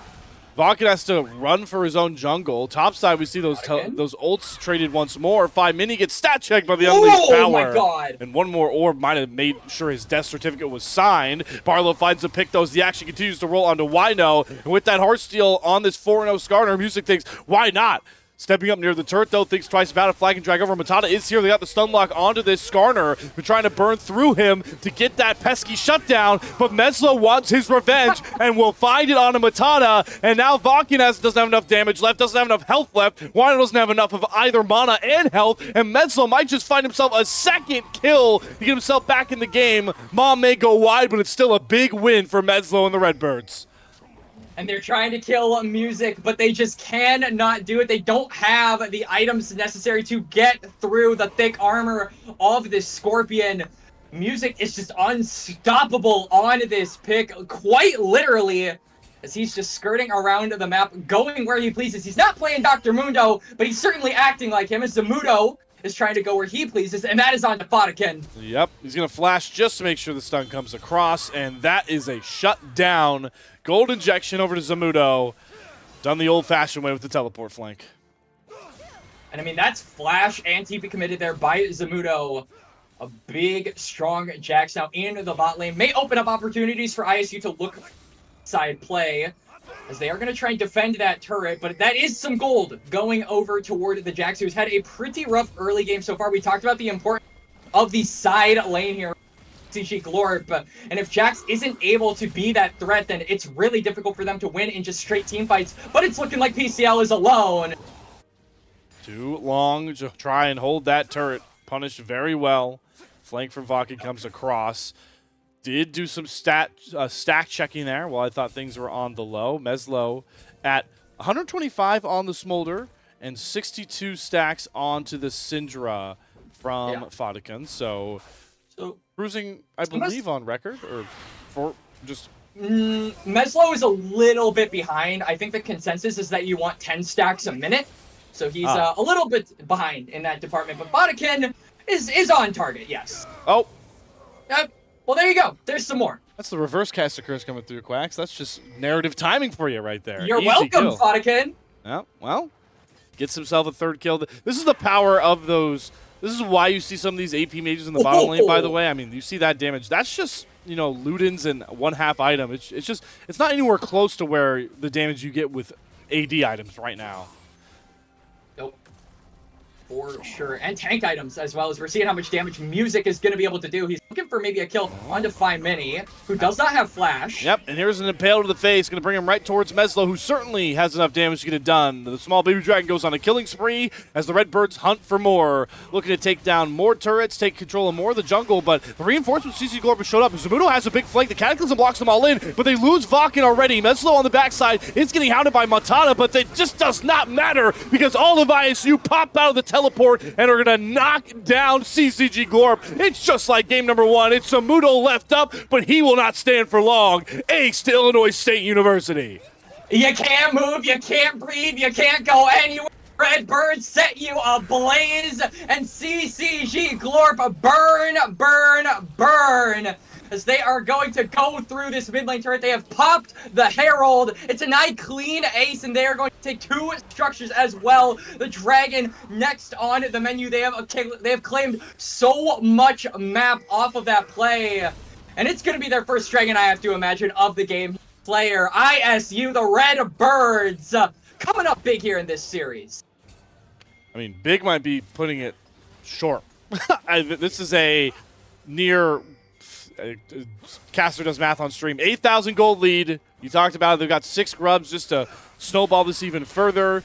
A: Vakin has to run for his own jungle. Topside, we see those ults traded once more. 5 Mini gets stat checked by the Unleashed Power.
B: Oh my god!
A: And one more orb might have made sure his death certificate was signed. Barlow finds the pick, though, as the action continues to roll onto Wino. And with that Heartsteel on this 4-0 Skarner, Music thinks, why not? Stepping up near the turret, though, thinks twice about it. Flag and drag over. Matata is here. They got the stun lock onto this Skarner. They're trying to burn through him to get that pesky shutdown. But Meslo wants his revenge and will find it on a Matata. And now Vakin doesn't have enough damage left, doesn't have enough health left. Wino doesn't have enough of either mana and health. And Meslo might just find himself a second kill to get himself back in the game. Mom may go wide, but it's still a big win for Meslo and the Redbirds.
B: And they're trying to kill Music, but they just cannot do it. They don't have the items necessary to get through the thick armor of this Scorpion. Music is just unstoppable on this pick, quite literally, as he's just skirting around the map, going where he pleases. He's not playing Dr. Mundo, but he's certainly acting like him, as Zamudo is trying to go where he pleases, and that is on to Fadakin.
A: Yep, he's going to flash just to make sure the stun comes across, and that is a shutdown. Gold injection over to Zamudo. Done the old-fashioned way with the teleport flank.
B: And I mean, that's flash and TP committed there by Zamudo. A big, strong Jax now in the bot lane. May open up opportunities for ISU to look side play, as they are going to try and defend that turret, but that is some gold going over toward the Jax, who's had a pretty rough early game so far. We talked about the importance of the side lane here, CCG Glorp, and if Jax isn't able to be that threat, then it's really difficult for them to win in just straight team fights, but it's looking like PCL is alone.
A: Too long to try and hold that turret. Punished very well. Flank from Vakin comes across. Did do some stack checking there while I thought things were on the low. Meslo at 125 on the Smolder and 62 stacks onto the Syndra from Fadakin. So cruising, I believe, on record, or for just...
B: Meslo is a little bit behind. I think the consensus is that you want 10 stacks a minute. So he's a little bit behind in that department. But Fadakin is on target, yes.
A: Oh.
B: Well, there you go. There's some more.
A: That's the reverse caster curse coming through, Quacks. That's just narrative timing for you right there.
B: You're
A: Easy
B: welcome,
A: kill.
B: Fadakin.
A: Yeah, well, gets himself a third kill. This is the power of those. This is why you see some of these AP mages in the bottom lane, by the way. I mean, you see that damage. That's just, you know, Ludens and 1/2 item. It's not anywhere close to where the damage you get with AD items right now.
B: Nope. For sure. And tank items as well, as we're seeing how much damage Music is going to be able to do. He's looking for maybe a kill onto 5 Mini, who does not have flash.
A: Yep, and here's an Impale to the face. Going to bring him right towards Meslo, who certainly has enough damage to get it done. The small baby dragon goes on a killing spree as the Redbirds hunt for more. Looking to take down more turrets, take control of more of the jungle, but the reinforcements CC Glorp showed up. Zamudo has a big flank. The Cataclysm blocks them all in, but they lose Vakin already. Meslo on the backside is getting hounded by Matata, but it just does not matter because all of ISU pop out of the teleport and are going to knock down CCG Glorp. It's just like game number 1. It's Zamudo left up, but he will not stand for long. Ace to Illinois State University.
B: You can't move, you can't breathe, you can't go anywhere. Redbirds set you ablaze, and CCG Glorp burn, burn, burn. As they are going to go through this mid lane turret. They have popped the Herald. It's a nice clean ace, and they are going to take 2 structures as well. The Dragon next on the menu. They have claimed so much map off of that play. And it's going to be their first Dragon, I have to imagine, of the game. Player, ISU, the Redbirds, coming up big here in this series.
A: I mean, big might be putting it Sure. This is a near Caster does math on stream. 8,000 gold lead. You talked about it. They've got 6 grubs just to snowball this even further.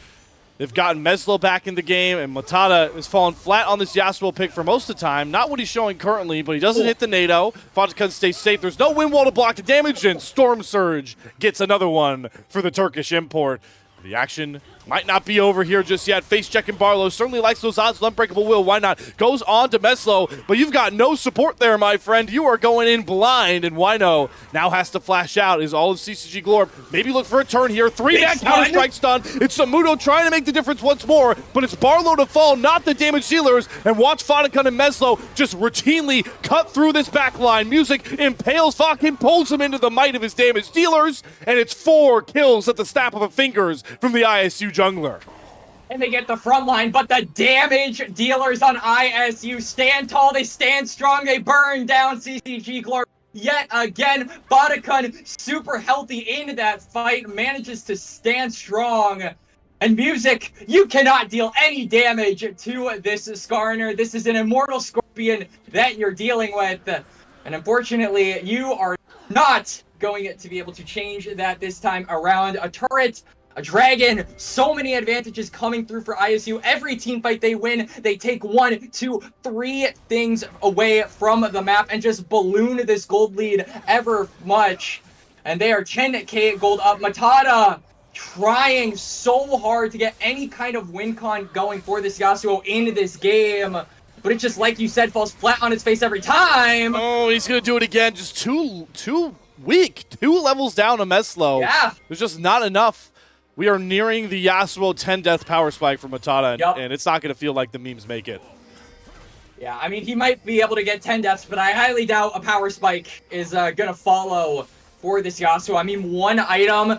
A: They've gotten Meslo back in the game, and Matata has fallen flat on this Yasuo pick for most of the time. Not what he's showing currently, but he doesn't hit the nado. Vodka stays safe. There's no wind wall to block the damage, and Storm Surge gets another one for the Turkish import. The action might not be over here just yet. Face checking Barlow. Certainly likes those odds. Unbreakable will. Why not? Goes on to Meslo, but you've got no support there, my friend. You are going in blind, and Wino now has to flash out. Is all of CCG Glorp. Maybe look for a turn here. 3-man counter-strike stun. It's Samudo trying to make the difference once more, but it's Barlow to fall, not the damage dealers. And watch Fodicon and Meslo just routinely cut through this back line. Music impales Falcon, pulls him into the might of his damage dealers, and it's 4 kills at the snap of the fingers from the ISU jungler.
B: And they get the front line, but the damage dealers on ISU stand tall, they stand strong, they burn down CCG Glorp. Yet again, Bodikun, super healthy in that fight, manages to stand strong. And Music, you cannot deal any damage to this Skarner. This is an immortal Scorpion that you're dealing with. And unfortunately, you are not going to be able to change that this time around. A turret, a dragon, so many advantages coming through for ISU. Every team fight they win, they take 1, 2, 3 things away from the map and just balloon this gold lead ever much. And they are 10k gold up. Matata trying so hard to get any kind of win con going for this Yasuo in this game. But it's just like you said, falls flat on its face every time.
A: Oh, he's going to do it again. Just too weak. 2 levels down to Meslo.
B: Yeah.
A: There's just not enough. We are nearing the Yasuo 10 death power spike from Matata, and it's not going to feel like the memes make it.
B: Yeah, I mean, he might be able to get 10 deaths, but I highly doubt a power spike is going to follow for this Yasuo. I mean, 1 item,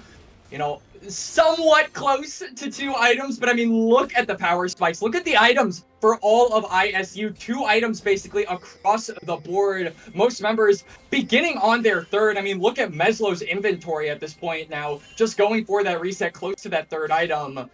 B: you know, somewhat close to 2 items, but I mean, look at the power spikes. Look at the items for all of ISU. 2 items basically across the board. Most members beginning on their 3rd. I mean, look at Meslo's inventory at this point now, just going for that reset close to that 3rd item.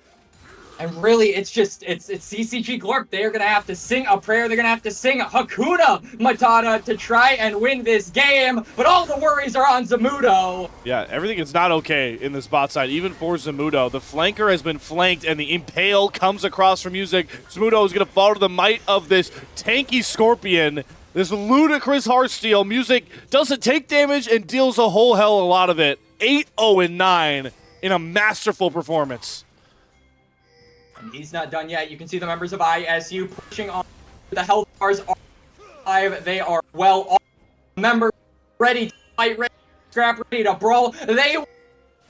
B: And really, it's CCG Glorp. They are going to have to sing a prayer. They're going to have to sing Hakuna Matata to try and win this game. But all the worries are on Zamudo.
A: Yeah, everything is not okay in this bot side, even for Zamudo. The flanker has been flanked, and the Impale comes across from Music. Zamudo is going to fall to the might of this tanky Scorpion. This ludicrous Heartsteel. Music doesn't take damage and deals a whole hell of a lot of it. 8-0-9 in a masterful performance.
B: And he's not done yet. You can see the members of ISU pushing on. The health bars are alive. They are well off. Members ready to fight, ready to scrap, ready to brawl. They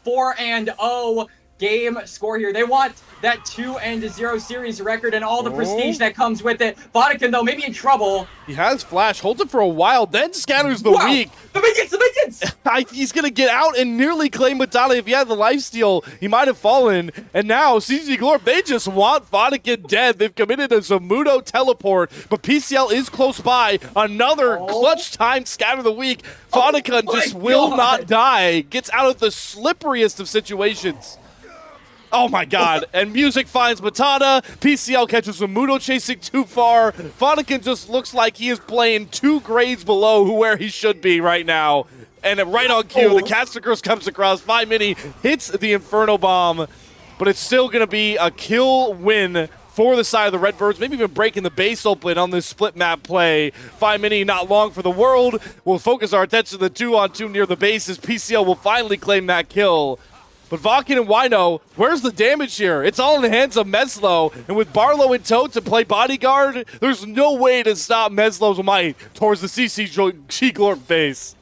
B: 4-0 game score here. They want that 2-0 series record and all the prestige that comes with it. Vodkin, though, maybe in trouble.
A: He has flash, holds it for a while, then scatters the weak.
B: The minions!
A: He's going to get out and nearly claim Matata. If he had the lifesteal, he might have fallen. And now, CCG Glorp, they just want Vodkin dead. They've committed a Zamudo teleport, but PCL is close by. Another clutch time scatter the weak. Vodkin just will not die. Gets out of the slipperiest of situations. Oh my god, and Music finds Matata. PCL catches Zamudo chasing too far. Vodkin just looks like he is playing 2 grades below where he should be right now. And right on cue, the Caster Curse comes across. 5 mini hits the Inferno Bomb, but it's still going to be a kill win for the side of the Redbirds, maybe even breaking the base open on this split map play. 5 mini, not long for the world. We'll focus our attention to the 2-on-2 near the base as PCL will finally claim that kill. But Vodkin and Wino, where's the damage here? It's all in the hands of Meslo, and with Barlow in tow to play bodyguard, there's no way to stop Meslo's might towards the CCG Glorp base.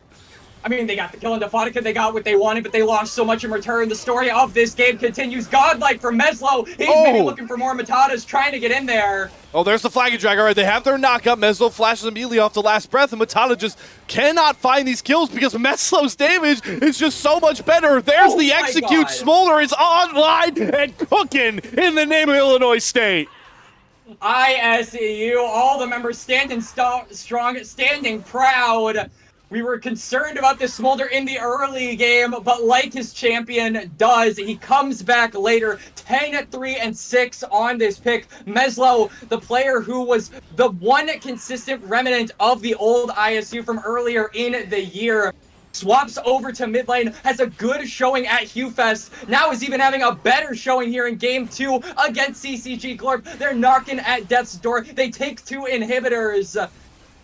B: I mean, they got the kill into Vodka, they got what they wanted, but they lost so much in return. The story of this game continues. Godlike for Meslo. He's maybe looking for more Matatas, trying to get in there.
A: Oh, there's the Flag and Drag. All right, they have their knockup. Meslo flashes immediately off the last breath, and Matata just cannot find these kills because Meslo's damage is just so much better. There's the execute. Smolder is online and cooking in the name of Illinois State.
B: ISU, all the members standing strong, standing proud. We were concerned about this Smolder in the early game, but like his champion does, he comes back later, 10-3-6 on this pick. Meslo, the player who was the one consistent remnant of the old ISU from earlier in the year, swaps over to mid lane, has a good showing at HuFest, now is even having a better showing here in Game 2 against CCG Glorp. They're knocking at death's door. They take 2 inhibitors,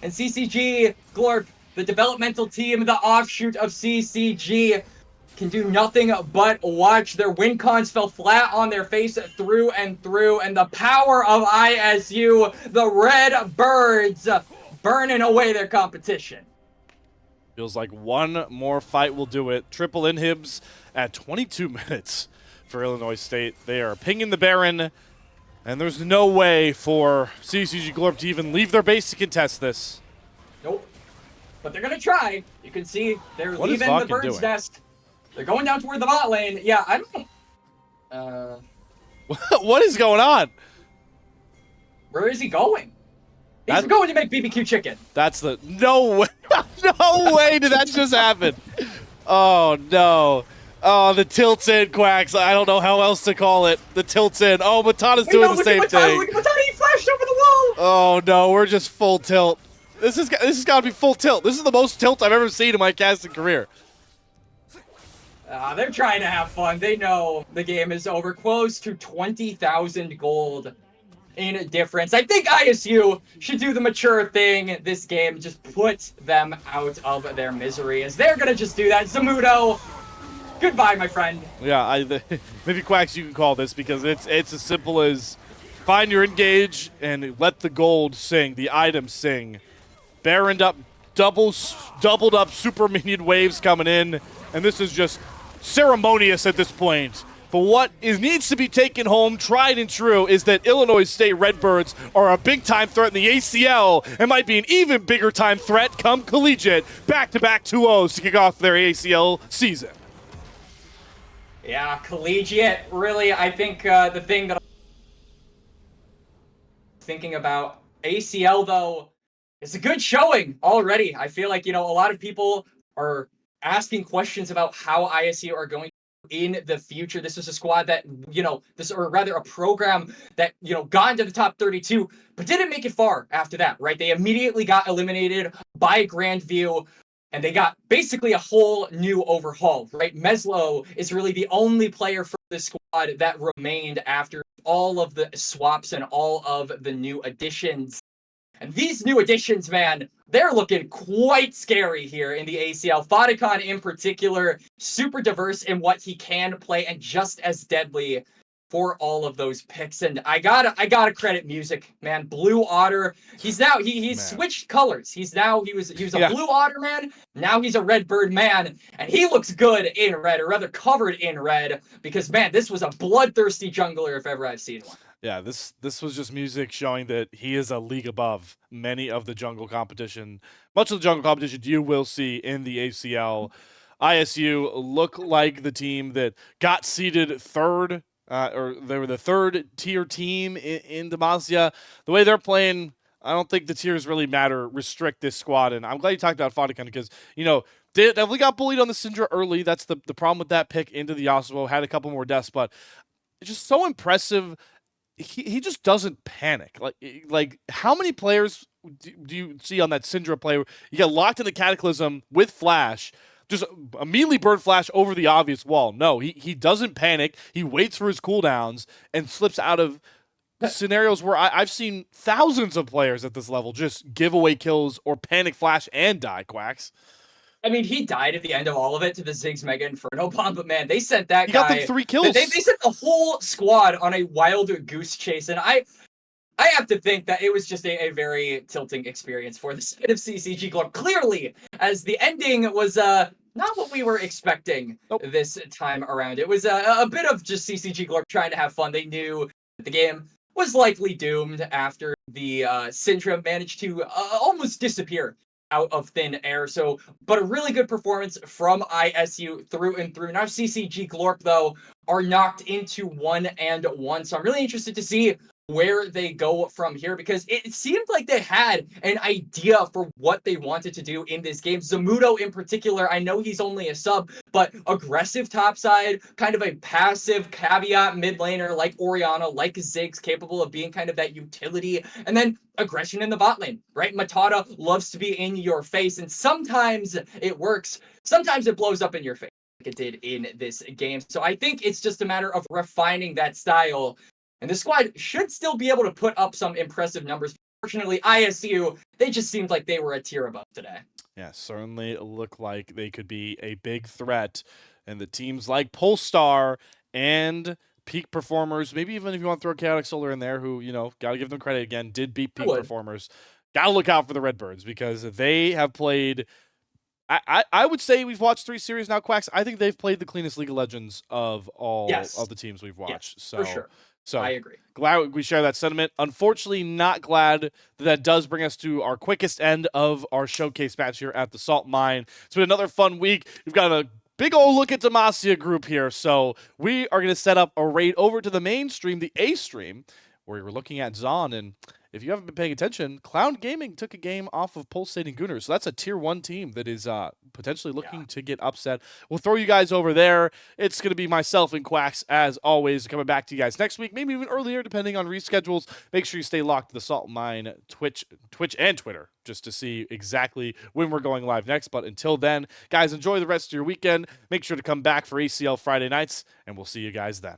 B: and CCG Glorp, the developmental team, the offshoot of CCG, can do nothing but watch. Their win cons fell flat on their face through and through, and the power of ISU, the Red Birds, burning away their competition.
A: Feels like one more fight will do it. Triple inhibs at 22 minutes for Illinois State. They are pinging the Baron, and there's no way for CCG Glorp to even leave their base to contest this.
B: Nope. But they're going to try. You can see they're
A: What is
B: leaving the
A: Vakken
B: bird's
A: doing?
B: nest. They're going down toward the bot lane. Yeah, I don't...
A: What is going on?
B: Where is he going? He's
A: That-
B: going to make BBQ chicken.
A: That's the... No way. No way did that just happen. Oh, no. Oh, the tilt's in, Quacks. I don't know how else to call it. The tilt's in. Oh, Matana's doing the same thing.
B: Look at Matana, he flashed over the wall!
A: Oh, no. We're just full tilt. This has got to be full tilt. This is the most tilt I've ever seen in my casting career.
B: They're trying to have fun. They know the game is over. Close to 20,000 gold in difference. I think ISU should do the mature thing this game. Just put them out of their misery, as they're going to just do that. Zamudo, goodbye, my friend.
A: Yeah, maybe Quacks you can call this, because it's as simple as find your engage and let the gold sing, the items sing. Baroned up, doubled up super minion waves coming in, and this is just ceremonious at this point. But what needs to be taken home, tried and true, is that Illinois State Redbirds are a big-time threat in the ACL and might be an even bigger-time threat come collegiate. Back-to-back 2-0s to kick off their ACL season.
B: Yeah, collegiate, really, I think the thing that I'm thinking about, ACL, though, it's a good showing already. I feel like, a lot of people are asking questions about how ISU are going in the future. This was a squad that, or rather a program that, got into the top 32, but didn't make it far after that, right? They immediately got eliminated by Grandview, and they got basically a whole new overhaul, right? Meslo is really the only player for the squad that remained after all of the swaps and all of the new additions. And these new additions, man, they're looking quite scary here in the ACL. Fodicon in particular, super diverse in what he can play and just as deadly for all of those picks. And I gotta credit music, man. Blue Otter, he's now he's switched colors. He was a Blue Otter man. Now he's a Redbird man, and he looks good in red, or rather covered in red, because man, this was a bloodthirsty jungler if ever I've seen one.
A: Yeah, this was just music showing that he is a league above many of the jungle competition. Much of the jungle competition you will see in the ACL. ISU look like the team that got seeded third, or they were the third tier team in Demacia. The way they're playing, I don't think the tiers really restrict this squad. And I'm glad you talked about Fodicon, because, they definitely got bullied on the Syndra early. That's the problem with that pick into the Yasuo. Had a couple more deaths, but it's just so impressive. He just doesn't panic. Like how many players do you see on that Syndra play? You get locked in the Cataclysm with Flash, just immediately burn Flash over the obvious wall. No, he doesn't panic. He waits for his cooldowns and slips out of scenarios where I've seen thousands of players at this level just give away kills or panic Flash and die, Quacks.
B: I mean, he died at the end of all of it to the Ziggs Mega Inferno bomb, but man, they sent that
A: He
B: guy.
A: got them 3 kills.
B: They sent the whole squad on a wild goose chase, and I have to think that it was just a very tilting experience for the side of CCG Glorp. Clearly, as the ending was not what we were expecting this time around. It was a bit of just CCG Glorp trying to have fun. They knew that the game was likely doomed after the Syndra managed to almost disappear out of thin air. But a really good performance from ISU through and through. Now CCG Glorp, though, are knocked into 1-1. So I'm really interested to see where they go from here, because it seemed like they had an idea for what they wanted to do in this game. Zamudo in particular, I know he's only a sub, but aggressive topside, kind of a passive caveat mid laner like Orianna, like Ziggs, capable of being kind of that utility, and then aggression in the bot lane, right? Matata loves to be in your face, and sometimes it works, sometimes it blows up in your face like it did in this game. So I think it's just a matter of refining that style, and the squad should still be able to put up some impressive numbers. Fortunately, ISU, they just seemed like they were a tier above today.
A: Yeah, certainly look like they could be a big threat. And the teams like Polestar and Peak Performers, maybe even if you want to throw Chaotic Solar in there, who, got to give them credit again, did beat Peak Performers. Got to look out for the Redbirds because they have played. I would say we've watched 3 series now, Quacks. I think they've played the cleanest League of Legends of all of the teams we've watched. So,
B: for sure.
A: So
B: I agree.
A: Glad we share that sentiment. Unfortunately, not glad that does bring us to our quickest end of our showcase match here at the Salt Mine. It's been another fun week. We've got a big old look at Demacia group here. So we are going to set up a raid over to the main stream, the A stream, where we're looking at Zon. And if you haven't been paying attention, Cloud Gaming took a game off of Pulsating Gooners. So that's a tier 1 team that is potentially looking to get upset. We'll throw you guys over there. It's going to be myself and Quacks, as always, coming back to you guys next week, maybe even earlier, depending on reschedules. Make sure you stay locked to the Salt Mine Twitch and Twitter, just to see exactly when we're going live next. But until then, guys, enjoy the rest of your weekend. Make sure to come back for ACL Friday nights, and we'll see you guys then.